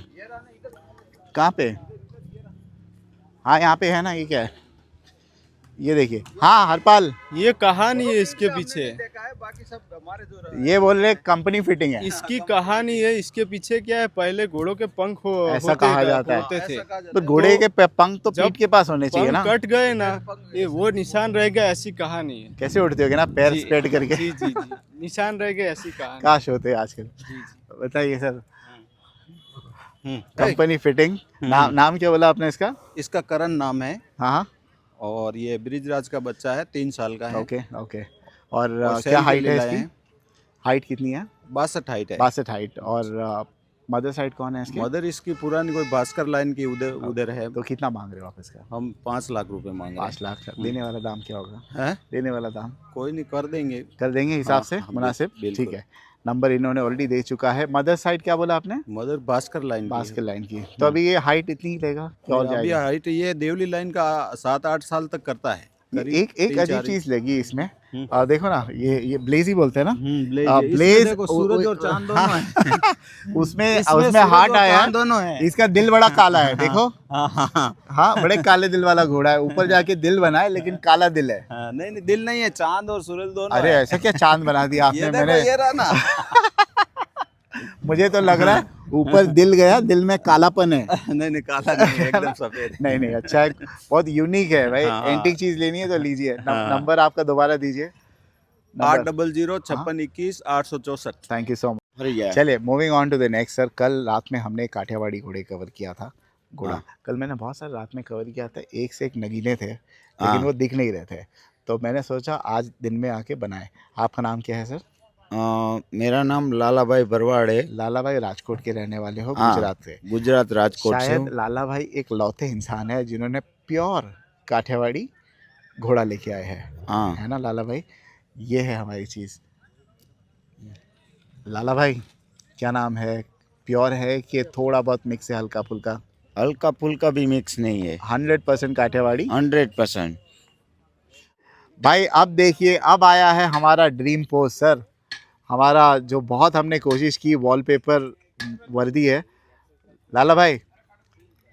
Speaker 1: कहाँ पे? हाँ, यहाँ पे है ना। ये क्या है? ये देखिए। हाँ हरपाल,
Speaker 3: ये कहानी है इसके पीछे।
Speaker 1: ये बोल रहे कंपनी फिटिंग है।
Speaker 3: इसकी कहानी है, इसके पीछे क्या है, पहले घोड़ों के पंख
Speaker 1: ऐसा कहा जाता
Speaker 3: होते थे।
Speaker 1: तो घोड़े के पंख तो पीठ के पास होने चाहिए ना।
Speaker 3: कट गए ना, ये वो निशान रह गया, ऐसी कहानी है।
Speaker 1: कैसे उड़ते होगे ना, पैर स्प्रेड करके?
Speaker 3: जी जी जी, निशान रह गए, ऐसी कहानी।
Speaker 1: काश होते आजकल। बताइए सर, कंपनी फिटिंग, नाम क्या बोला आपने इसका?
Speaker 2: इसका करण नाम है।
Speaker 1: हाँ,
Speaker 2: और ये ब्रिजराज का बच्चा है, 3 साल का है।
Speaker 1: Okay okay. और क्या हाइट है इसकी? हाइट कितनी है?
Speaker 2: 62 हाइट है।
Speaker 1: 62 हाइट। और मदर साइड कौन है इसकी?
Speaker 2: मदर इसकी पुरानी कोई भास्कर लाइन की उधर है।
Speaker 1: तो कितना मांग रहे हो आप इसका?
Speaker 2: हम 5 लाख रुपए मांग रहे हैं।
Speaker 1: 5 लाख। देने वाला दाम क्या होगा?
Speaker 2: हैं?
Speaker 1: देने वाला दाम
Speaker 2: कोई नहीं, कर देंगे।
Speaker 1: कर देंगे हिसाब से मुनासिब।
Speaker 2: बिल्कुल।
Speaker 1: ठीक है, नंबर इन्होंने ऑलरेडी दे चुका है। मदर साइड क्या बोला आपने?
Speaker 2: मदर भास्कर लाइन की है।
Speaker 1: बास्केट लाइन की। तो अभी ये हाइट इतनी ही लेगा क्या और
Speaker 2: अभी
Speaker 1: जाएगा?
Speaker 2: हाइट ये देवली लाइन का 7-8 साल तक करता है।
Speaker 1: एक अजीब चीज लगी इसमें, देखो ना, ये ब्लेज ही बोलते हैं ना।
Speaker 2: ब्लेज सूरज और चांद दोनों है।
Speaker 1: उसमें हार्ट आया है,
Speaker 2: दोनों है।
Speaker 1: इसका दिल बड़ा काला है। देखो, हाँ, बड़े काले दिल वाला घोड़ा है। ऊपर जाके दिल बना है, लेकिन काला दिल है।
Speaker 2: नहीं, दिल नहीं है, चांद और सूरज दोनों।
Speaker 1: अरे ऐसा क्या चांद बना दिया आपने? मैंने
Speaker 2: ये रहा ना।
Speaker 1: मुझे तो लग रहा है ऊपर दिल गया, दिल में कालापन है।
Speaker 2: नहीं, काला नहीं है, एकदम सफेद।
Speaker 1: नहीं, अच्छा है, बहुत यूनिक है भाई।
Speaker 2: हाँ।
Speaker 1: एंटीक चीज लेनी है तो लीजिए। नंबर आपका दोबारा दीजिए।
Speaker 2: 8005621
Speaker 1: थैंक यू सो मच। चलिए, moving on to the next sir. कल रात में हमने काठियावाड़ी घोड़े कवर किया था। घोड़ा कल मैंने बहुत सारे रात में कवर किया था, एक से एक नगीने थे, लेकिन वो दिख नहीं रहे थे। तो मैंने सोचा आज दिन में आके बनाए। आपका नाम क्या है सर?
Speaker 2: मेरा नाम लाला भाई भरवाड़ है।
Speaker 1: लाला भाई राजकोट के रहने वाले हो,
Speaker 2: हाँ,
Speaker 1: गुजरात से।
Speaker 2: गुजरात राजकोट से
Speaker 1: शायद
Speaker 2: हूँ।
Speaker 1: लाला भाई एक लौते इंसान है जिन्होंने प्योर काठियावाड़ी घोड़ा लेके आए हैं,
Speaker 2: हाँ
Speaker 1: है ना लाला भाई? ये है हमारी चीज़। लाला भाई क्या नाम है, प्योर है कि थोड़ा बहुत मिक्स है, हल्का फुल्का?
Speaker 2: हल्का फुल्का भी मिक्स नहीं है,
Speaker 1: 100% काठियावाड़ी।
Speaker 2: 100%।
Speaker 1: भाई अब देखिए, अब आया है हमारा ड्रीम पोस्ट सर, हमारा जो बहुत हमने कोशिश की, वॉलपेपर वर्दी है। लाला भाई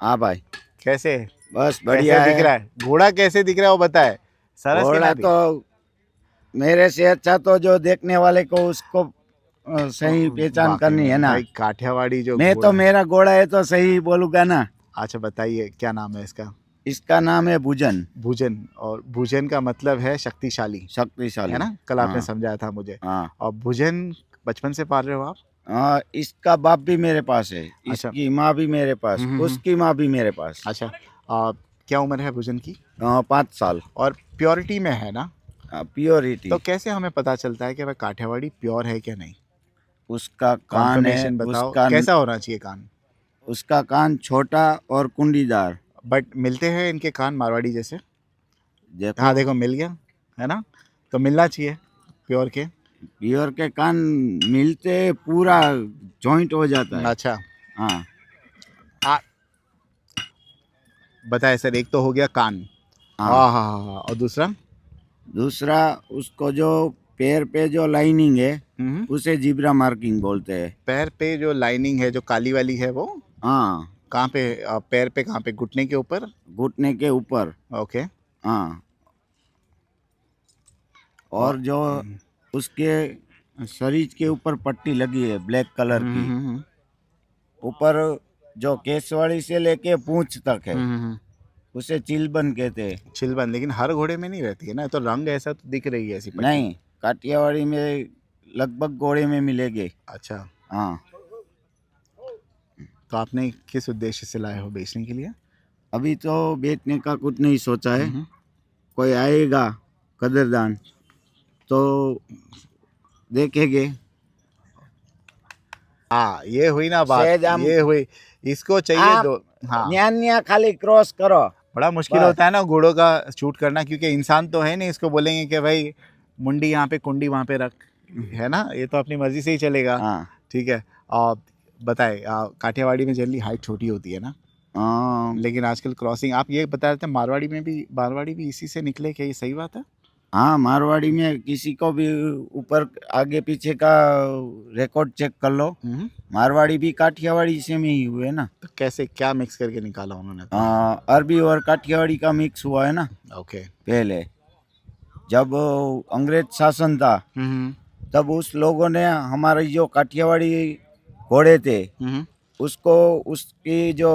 Speaker 2: हाँ भाई,
Speaker 1: कैसे,
Speaker 2: बस
Speaker 1: कैसे
Speaker 2: बढ़िया
Speaker 1: दिख रहा है घोड़ा, कैसे दिख रहा है वो बताए। सरस के
Speaker 2: घोड़ा
Speaker 1: नाती?
Speaker 2: तो मेरे से अच्छा तो जो देखने वाले को उसको सही पहचान
Speaker 1: वाकई
Speaker 2: करनी है
Speaker 1: में
Speaker 2: ना।
Speaker 1: भाई, काठियावाड़ी जो
Speaker 2: मैं
Speaker 1: घोड़ा
Speaker 2: तो
Speaker 1: है।
Speaker 2: मेरा घोड़ा है तो सही बोलूँगा ना।
Speaker 1: अच्छा बताइए क्या नाम है इसका?
Speaker 2: इसका नाम है भुजन।
Speaker 1: भुजन, और भुजन का मतलब है शक्तिशाली,
Speaker 2: शक्तिशाली
Speaker 1: है ना? कल आपने
Speaker 2: हाँ।
Speaker 1: समझाया था मुझे।
Speaker 2: हाँ
Speaker 1: और भुजन बचपन से पाल रहे हो आप?
Speaker 2: इसका बाप भी मेरे पास है,
Speaker 1: अच्छा।
Speaker 2: इसकी माँ भी मेरे पास, उसकी माँ भी मेरे पास।
Speaker 1: अच्छा, क्या उम्र है भुजन की?
Speaker 2: 5 साल।
Speaker 1: और प्योरिटी में है ना?
Speaker 2: प्योरिटी।
Speaker 1: तो कैसे हमें पता चलता है कि वह काठियावाड़ी प्योर है क्या नहीं?
Speaker 2: उसका कान है,
Speaker 1: कॉन्फर्मेशन बताओ,
Speaker 2: उसका
Speaker 1: कैसा होना चाहिए कान?
Speaker 2: उसका कान छोटा और कुंडीदार।
Speaker 1: बट मिलते हैं इनके कान मारवाड़ी जैसे?
Speaker 2: देखो
Speaker 1: हाँ देखो मिल गया, है ना? तो मिलना चाहिए प्योर के।
Speaker 2: प्योर के कान मिलते पूरा जॉइंट हो जाता है।
Speaker 1: अच्छा
Speaker 2: हाँ
Speaker 1: बताए सर, एक तो हो गया कान।
Speaker 2: हाँ।
Speaker 1: हाँ हाँ हाँ, और दूसरा?
Speaker 2: दूसरा उसको जो पैर पे जो लाइनिंग है
Speaker 1: हम्म,
Speaker 2: उसे जिब्रा मार्किंग बोलते हैं।
Speaker 1: पैर पे जो लाइनिंग है, जो काली वाली है, वो
Speaker 2: हाँ
Speaker 1: कहाँ पे? पैर पे कहाँ पे? घुटने के ऊपर?
Speaker 2: घुटने के ऊपर।
Speaker 1: ओके।
Speaker 2: हाँ और जो उसके शरीर के ऊपर पट्टी लगी है ब्लैक कलर की, ऊपर जो केसवाड़ी से लेके पूंछ तक है, उसे चिलबन कहते हैं।
Speaker 1: चिलबन, लेकिन हर घोड़े में नहीं रहती है ना, तो रंग ऐसा तो दिख रही है ऐसी पट्टी।
Speaker 2: नहीं, काठियावाड़ी में लगभग घोड़े में मिलेंगे।
Speaker 1: अच्छा,
Speaker 2: हाँ
Speaker 1: तो आपने किस उद्देश्य से लाए हो, बेचने के लिए?
Speaker 2: अभी तो बेचने का कुछ नहीं सोचा है। कोई आएगा कदरदान तो देखेंगे।
Speaker 1: हाँ ये हुई ना बात,
Speaker 2: सहजाम-
Speaker 1: ये हुई। इसको चाहिए
Speaker 2: आप
Speaker 1: दो। हाँ,
Speaker 2: न्या खाली क्रॉस करो।
Speaker 1: बड़ा मुश्किल
Speaker 2: बस।
Speaker 1: होता है ना घोड़ों का शूट करना, क्योंकि इंसान तो है नहीं, इसको बोलेंगे कि भाई मुंडी यहाँ पे, कुंडी वहाँ पे रख, है ना? ये तो अपनी मर्जी से ही चलेगा।
Speaker 2: हाँ
Speaker 1: ठीक है। और बताए, काठियावाड़ी में जनरली हाइट छोटी होती है ना, लेकिन आजकल क्रॉसिंग, आप ये बता रहे थे मारवाड़ी भी इसी से निकले, क्या ये सही बात है?
Speaker 2: हाँ मारवाड़ी में किसी को भी ऊपर आगे पीछे का रिकॉर्ड चेक कर लो, मारवाड़ी भी काठियावाड़ी से में ही हुए ना।
Speaker 1: तो कैसे, क्या मिक्स करके निकाला उन्होंने?
Speaker 2: अरबी और काठियावाड़ी का मिक्स हुआ है ना।
Speaker 1: ओके।
Speaker 2: पहले जब अंग्रेज शासन था तब उस लोगों ने हमारे जो काठियावाड़ी घोड़े थे उसको, उसकी जो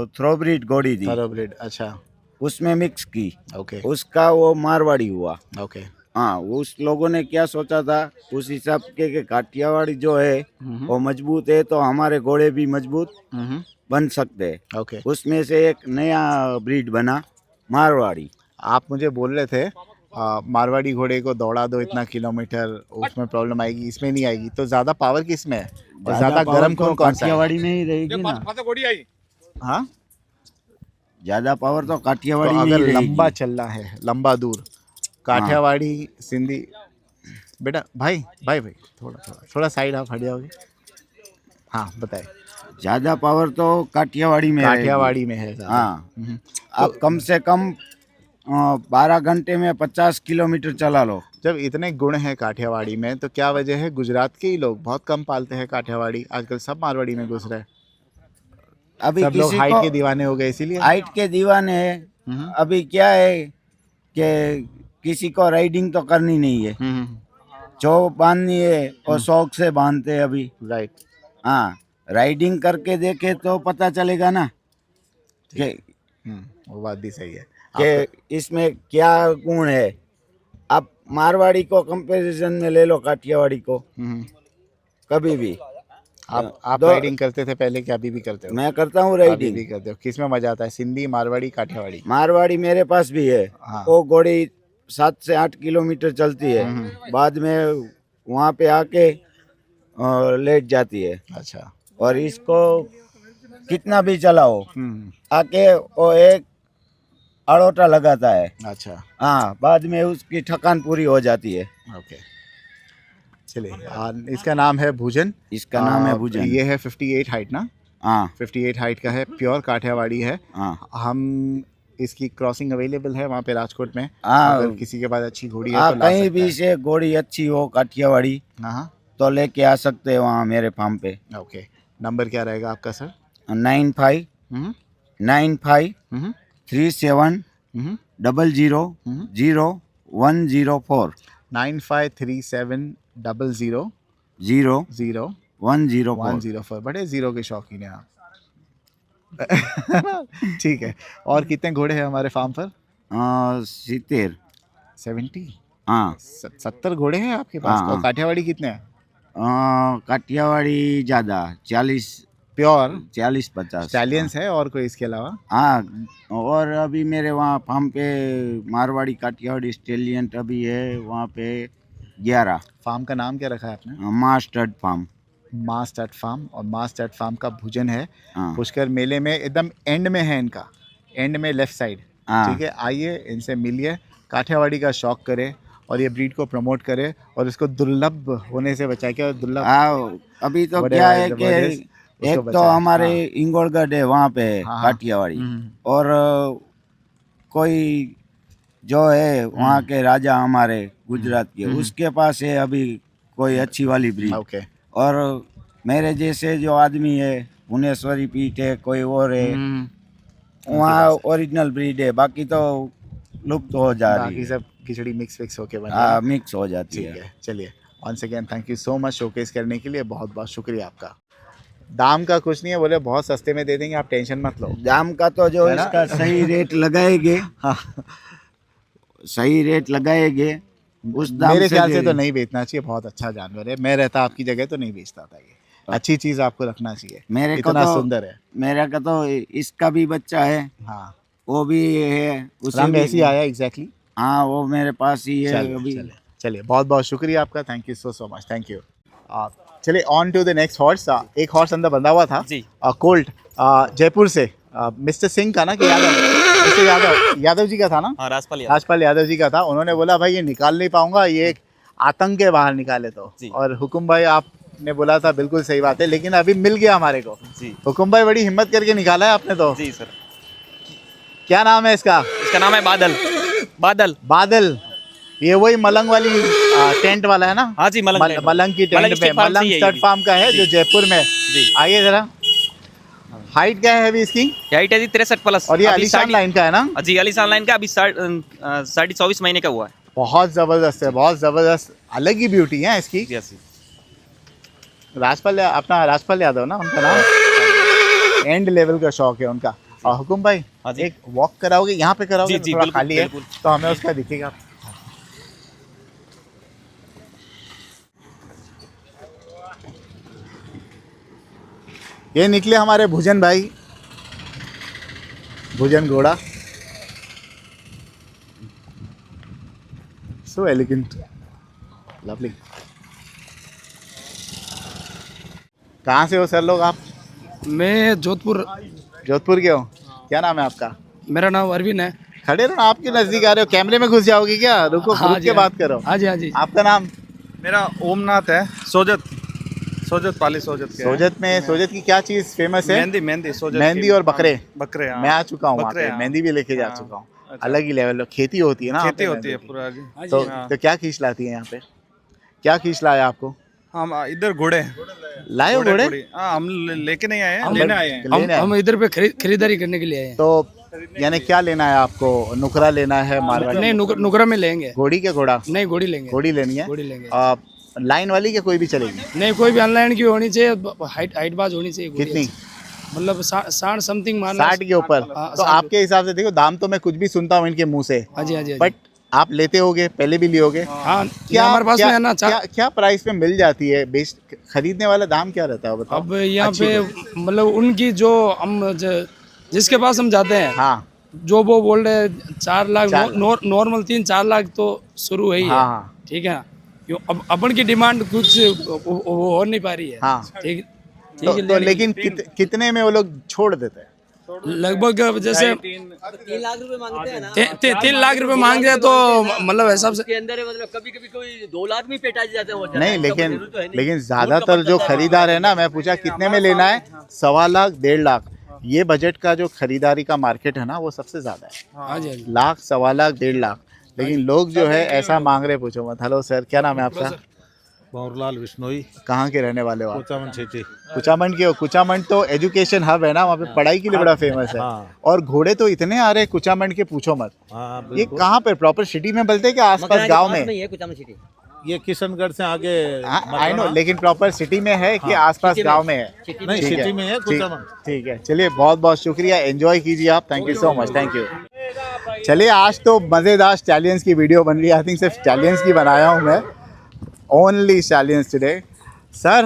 Speaker 2: थ्रोब्रीड घोड़ी थी,
Speaker 1: थारोब्रेड, अच्छा।
Speaker 2: उसमें मिक्स की।
Speaker 1: ओके
Speaker 2: उसका वो मारवाड़ी हुआ।
Speaker 1: ओके।
Speaker 2: हाँ उस लोगों ने क्या सोचा था उस हिसाब के काठियावाड़ी जो है वो मजबूत है तो हमारे घोड़े भी मजबूत बन सकते हैं।
Speaker 1: ओके।
Speaker 2: उसमें से एक नया ब्रीड बना मारवाड़ी।
Speaker 1: आप मुझे बोल रहे थे मारवाड़ी घोड़े को दौड़ा दो इतना किलोमीटर, उसमें प्रॉब्लम आएगी, इसमें नहीं आएगी। तो ज्यादा पावर किस में है, और ज्यादा
Speaker 2: पावर
Speaker 1: गर्म
Speaker 2: तो
Speaker 1: खून कौन सा है?
Speaker 2: काठियावाड़ी में ही रहेगी ना।
Speaker 1: हाँ,
Speaker 2: ज्यादा पावर तो
Speaker 1: तो
Speaker 2: काठियावाड़ी में ही
Speaker 1: अगर
Speaker 2: रहेगी।
Speaker 1: लंबा चलना है, लंबा दूर, काठियावाड़ी सिंधी। बेटा भाई भाई भाई, थोड़ा साइड आप हट जाओगे? हाँ बताए।
Speaker 2: ज्यादा पावर तो काठियावाड़ी में
Speaker 1: काठियावाड़ी में है
Speaker 2: रहेगी।
Speaker 1: ज्यादा।
Speaker 2: हाँ आप कम से कम 12 घंटे में 50 किलोमीटर चला लो।
Speaker 1: जब इतने गुण हैं काठियावाड़ी में, तो क्या वजह है गुजरात के ही लोग बहुत कम पालते हैं काठियावाड़ी? आजकल सब मारवाड़ी में घुस रहे हैं,
Speaker 2: अभी
Speaker 1: सब लोग
Speaker 2: किसी
Speaker 1: हाइट
Speaker 2: को
Speaker 1: के दीवाने हो गए इसीलिए।
Speaker 2: हाइट के दीवाने हैं। अभी क्या है कि किसी को राइडिंग तो करनी नहीं है, जो बांधनी है वो शौक से बांधते हैं अभी।
Speaker 1: राइट।
Speaker 2: हाँ राइडिंग करके देखे तो पता चलेगा ना कि
Speaker 1: वो बात भी सही है
Speaker 2: कि इसमें क्या गुण है। आप मारवाड़ी को कंपैरिजन में ले लो काठियावाड़ी को, कभी भी।
Speaker 1: आप राइडिंग करते थे पहले, क्या अभी भी करते हो?
Speaker 2: मैं करता हूँ
Speaker 1: अभी
Speaker 2: राइडिंग।
Speaker 1: भी करते हो? किस में मजा आता है, सिंधी, मारवाड़ी, काठियावाड़ी?
Speaker 2: मारवाड़ी मेरे पास भी है।
Speaker 1: हाँ।
Speaker 2: वो घोड़ी 7 से 8 किलोमीटर चलती है, बाद में वहाँ पे आके लेट जाती है।
Speaker 1: अच्छा।
Speaker 2: और इसको कितना भी चलाओ
Speaker 1: हम्म।
Speaker 2: आके वो एक अड़ोटा लगाता है।
Speaker 1: अच्छा।
Speaker 2: हाँ, बाद में उसकी थकान पूरी हो जाती है।
Speaker 1: ओके, चलिए। इसका नाम है भुजन।
Speaker 2: इसका नाम है भुजन।
Speaker 1: ये है 58 हाइट ना?
Speaker 2: हाँ
Speaker 1: 58 हाइट का है, प्योर काठियावाड़ी है।
Speaker 2: हाँ
Speaker 1: हम इसकी क्रॉसिंग अवेलेबल है वहाँ पे राजकोट में।
Speaker 2: हाँ।
Speaker 1: अगर किसी के पास अच्छी घोड़ी है
Speaker 2: हाँ,
Speaker 1: तो ला
Speaker 2: कहीं
Speaker 1: सकता
Speaker 2: भी
Speaker 1: है।
Speaker 2: से घोड़ी अच्छी हो काठियावाड़ी
Speaker 1: हाँ हाँ।
Speaker 2: तो लेके आ सकते हैं वहाँ मेरे फार्म पे।
Speaker 1: ओके, नंबर क्या रहेगा आपका सर?
Speaker 2: 95
Speaker 1: हम्म
Speaker 2: 95
Speaker 1: हम्म
Speaker 2: 37
Speaker 1: हम्म
Speaker 2: 00 0104
Speaker 1: 9537 00
Speaker 2: 0 104।
Speaker 1: 104। बड़े जीरो के शौकीन हैं आप। ठीक है। और कितने घोड़े हैं हमारे फार्म पर?
Speaker 2: 70।
Speaker 1: 70।
Speaker 2: हाँ
Speaker 1: 70 घोड़े हैं आपके पास?
Speaker 2: हाँ,
Speaker 1: और
Speaker 2: हाँ।
Speaker 1: काठियावाड़ी कितने हैं?
Speaker 2: काठियावाड़ी ज़्यादा 40
Speaker 1: प्योर
Speaker 2: 40-50
Speaker 1: स्टैलियंस है और कोई इसके अलावा?
Speaker 2: हाँ। और अभी मेरे वहाँ फार्म पे मारवाड़ी काठियावाड़ी स्टेलियन अभी है वहाँ पे 11।
Speaker 1: फार्म का नाम क्या रखा है आपने?
Speaker 2: मास्टर्ड फार्म।
Speaker 1: Maa stud farm. और माँ स्टड फार्म का भुजन है।
Speaker 2: हाँ
Speaker 1: पुष्कर मेले में एकदम एंड में है इनका, एंड में लेफ्ट साइड।
Speaker 2: हाँ।
Speaker 1: ठीक है, आइए इनसे मिलिए, काठियावाड़ी का शौक करें और ये ब्रीड को प्रमोट करे और इसको दुर्लभ होने से बचाए। क्या दुर्लभ?
Speaker 2: हाँ, अभी तो
Speaker 1: Whatever
Speaker 2: क्या है
Speaker 1: the
Speaker 2: कि
Speaker 1: word is, उसको
Speaker 2: एक तो
Speaker 1: बचाए।
Speaker 2: हमारे
Speaker 1: हाँ।
Speaker 2: इंगोलगढ़ है वहाँ पे
Speaker 1: हाँ, हाँ।
Speaker 2: काठियावाड़ी।
Speaker 1: हम्म।
Speaker 2: और कोई जो है वहाँ के राजा हमारे गुजरात के उसके पास है अभी कोई अच्छी वाली ब्रीड।
Speaker 1: ओके।
Speaker 2: और मेरे जैसे जो आदमी है भुवनेश्वरी पीठ है कोई और है वहाँ ओरिजिनल ब्रीड है, बाकी तो लुप्त हो जा रही
Speaker 1: बाकी
Speaker 2: है।
Speaker 1: सब खिचड़ी मिक्स होके बन
Speaker 2: हाँ
Speaker 1: रहा है।
Speaker 2: मिक्स हो जाती
Speaker 1: ठीक
Speaker 2: है।
Speaker 1: है, चलिए। Once again thank you so much showcase करने के लिए, बहुत बहुत शुक्रिया आपका। दाम का कुछ नहीं है, बोले बहुत सस्ते में दे देंगे, आप टेंशन मत लो।
Speaker 2: दाम का तो जो
Speaker 1: है ना?
Speaker 2: इसका सही रेट लगाएंगे,
Speaker 1: हाँ।
Speaker 2: सही रेट लगाएंगे उस दाम
Speaker 1: मेरे
Speaker 2: से
Speaker 1: ख्याल से
Speaker 2: दे-
Speaker 1: तो नहीं बेचना चाहिए, बहुत अच्छा जानवर है। मैं रहता आपकी जगह तो नहीं बेचता था। ये अच्छी चीज आपको रखना चाहिए।
Speaker 2: मेरे को
Speaker 1: इतना
Speaker 2: तो
Speaker 1: सुंदर है।
Speaker 2: मेरा का तो इसका भी बच्चा है,
Speaker 1: हाँ,
Speaker 2: वो भी है उसे
Speaker 1: रंग
Speaker 2: भी।
Speaker 1: ऐसी आया एग्जैक्टली।
Speaker 2: हाँ वो मेरे पास ही है
Speaker 1: चलिए
Speaker 2: अभी।
Speaker 1: चलिए चलिए, बहुत बहुत शुक्रिया आपका। Thank you so much. Thank you. चलिए on to the next horse. एक हॉर्स अंदर बंधा हुआ था
Speaker 5: जी।
Speaker 1: कोल्ट, जयपुर से, मिस्टर सिंह का ना कि यादव, मिस्टर यादव जी का था ना?
Speaker 5: हाँ,
Speaker 1: राजपाल यादव जी का था। उन्होंने बोला भाई ये निकाल नहीं पाऊंगा, ये एक आतंक के बाहर निकाले तो।
Speaker 5: जी।
Speaker 1: और हुकुम भाई आपने बोला था, बिल्कुल सही बात है, लेकिन अभी मिल गया हमारे को।
Speaker 5: जी
Speaker 1: हुकुम भाई बड़ी हिम्मत करके निकाला है आपने तो।
Speaker 5: जी सर।
Speaker 1: क्या नाम है इसका?
Speaker 5: इसका नाम है बादल। बादल।
Speaker 1: बादल। ये वही मलंग वाली टेंट वाला है ना?
Speaker 5: हाँ जी, मलंग टेंट।
Speaker 1: मलंग की टेंट
Speaker 5: मलंग
Speaker 1: पे,
Speaker 5: स्टड फार्म से
Speaker 1: मलंग
Speaker 5: ही है ये
Speaker 1: स्टड
Speaker 5: भी।
Speaker 1: फार्म का है जो जयपुर में।
Speaker 5: जी।
Speaker 1: आइए जरा। हाइट क्या है अभी इसकी?
Speaker 5: हाइट है जी 63 प्लस।
Speaker 1: और ये
Speaker 5: अभी
Speaker 1: अलीशान लाइन का है ना?
Speaker 5: जी, अलीशान लाइन का अभी 24.5 महीने का हुआ है।
Speaker 1: बहुत जबरदस्त है, बहुत जबरदस्त। अलग ही ब्यूटी है इसकी।
Speaker 5: जी जी।
Speaker 1: राजपाल यादव ना उनका नाम? एंड लेवल का शौक है उनका। और हुकुम भाई
Speaker 5: हाँ जी।
Speaker 1: एक वॉक कराओगे यहाँ पे? कराओगे
Speaker 5: जी,
Speaker 1: तो
Speaker 5: जी,
Speaker 1: थोड़ा
Speaker 5: बिल्कुल,
Speaker 1: खाली है
Speaker 5: बिल्कुल।
Speaker 1: तो हमें उसका दिखेगा। ये निकले हमारे भुजन भाई, भुजन घोड़ा। So elegant, lovely. कहाँ से हो सर लोग आप?
Speaker 9: मैं जोधपुर।
Speaker 1: जोधपुर के हो? क्या नाम है आपका?
Speaker 9: मेरा नाम अरविंद है।
Speaker 1: खड़े रहो ना, आपके नजदीक आ रहे हो, कैमरे में घुस जाओगे क्या? रुको, रुक के बात करो।
Speaker 9: हाँ जी हाँ जी।
Speaker 1: आपका नाम?
Speaker 4: मेरा ओमनाथ है। सोजत पाली सोजत के
Speaker 1: सोजत में, सोजत की क्या चीज फेमस है?
Speaker 4: मेहंदी सोजत
Speaker 1: मेहंदी
Speaker 4: की।
Speaker 1: और बकरे।
Speaker 4: बकरे हाँ।
Speaker 1: मैं आ चुका हूँ वहाँ
Speaker 4: बकरे,
Speaker 1: पे,
Speaker 4: हाँ।
Speaker 1: मेहंदी भी लेके जा
Speaker 4: हाँ।
Speaker 1: चुका हूँ।
Speaker 4: अच्छा।
Speaker 1: अलग ही लेवल, खेती होती है ना?
Speaker 4: खेती
Speaker 1: वहाँ पे
Speaker 4: होती है
Speaker 1: मेहंदी
Speaker 4: पूरा आगे।
Speaker 1: की। तो क्या खींच लाती है यहाँ पे? क्या खींच लाया आपको?
Speaker 4: हम इधर घोड़े
Speaker 1: लाए हो घोड़े?
Speaker 4: हाँ, हम लेके नहीं आए हैं,
Speaker 9: हम
Speaker 4: लेने आए हैं।
Speaker 1: लेने आए?
Speaker 9: हम इधर पे खरीदारी करने के लिए आए हैं।
Speaker 1: तो यानी क्या लेना है आपको? नुकरा लेना है? मारवाड़ी?
Speaker 9: नहीं, नुकरा में लेंगे।
Speaker 1: घोड़ी के घोड़ा?
Speaker 9: नहीं, घोड़ी लेंगे।
Speaker 1: घोड़ी लेनी है।
Speaker 9: घोड़ी लेंगे।
Speaker 1: लाइन वाली के कोई भी चलेगी?
Speaker 9: नहीं, कोई भी ऑनलाइन की होनी चाहिए, हाइट बाज होनी चाहिए घोड़ी
Speaker 1: कितनी?
Speaker 9: अच्छी। मतलब 60 समथिंग मान
Speaker 1: 60 के ऊपर?
Speaker 9: हाँ,
Speaker 1: तो
Speaker 9: 60
Speaker 1: आपके हिसाब से देखो, दाम तो मैं कुछ भी सुनता हूँ इनके मुंह से,
Speaker 9: हाँ जी हाँ जी।
Speaker 1: बट आप लेते होगे, पहले भी लियोगे।
Speaker 9: हाँ,
Speaker 1: क्या
Speaker 9: हमारे पास में है ना।
Speaker 1: क्या प्राइस में मिल जाती है? खरीदने वाला दाम क्या रहता है बताओ?
Speaker 9: अब यहाँ
Speaker 1: अच्छी
Speaker 9: पे मतलब उनकी जो हम जिसके पास हम जाते हैं,
Speaker 1: हाँ
Speaker 9: जो वो बोल रहे हैं 4 लाख, नॉर्मल 3-4 लाख तो शुरू है ही है।
Speaker 1: हाँ हाँ।
Speaker 9: ठीक है ना? अपन की डिमांड कुछ वो हो नहीं पा रही है।
Speaker 1: हाँ।
Speaker 9: ठीक
Speaker 1: तो लेकिन कितने में वो लोग छोड़ देते हैं?
Speaker 9: लगभग जैसे
Speaker 6: 3 लाख रुपए मांगते हैं ना।
Speaker 9: 3 लाख रुपए मांग रहे हैं तो मतलब हिसाब से
Speaker 6: के अंदर है, मतलब कभी कभी कोई 2 लाख में पेटा जाते हैं वो।
Speaker 1: नहीं, लेकिन ज्यादातर जो खरीदार है ना, मैं पूछा कितने में लेना है, 1.25 लाख 1.5 लाख, ये बजट का जो खरीदारी का मार्केट है ना वो सबसे ज्यादा है।
Speaker 9: हाँ जी,
Speaker 1: लाख 1.25 लाख 1.5 लाख, लेकिन लोग जो है ऐसा मांग रहे, पूछो मत। हेलो सर, क्या नाम है आपका?
Speaker 4: बाबूलाल बिश्नोई,
Speaker 1: कहाँ के रहने वाले हो आप?
Speaker 4: कोचामन सिटी।
Speaker 1: कुचामन के हो? कुचामन तो एजुकेशन हब है ना, वहाँ पे पढ़ाई के लिए बड़ा फेमस है। और घोड़े तो इतने आ रहे हैं कुचामन के, पूछो मत। ये कहाँ पे प्रॉपर सिटी में बोलते हैं कि आसपास गांव में?
Speaker 4: ये किशनगढ़ से आगे।
Speaker 1: आई नो, लेकिन प्रॉपर सिटी में है कि आसपास गांव में है?
Speaker 4: नहीं, सिटी में है कुचामन।
Speaker 1: ठीक है, चलिए बहुत बहुत शुक्रिया, एंजॉय कीजिए आप। Thank you so much, thank you. चलिए, आज तो मज़ेदार स्टैलियंस की वीडियो बन रही है। आई थिंक सिर्फ स्टैलियंस की बनाया हूँ मैं, ओनली स्टैलियंस टुडे। सर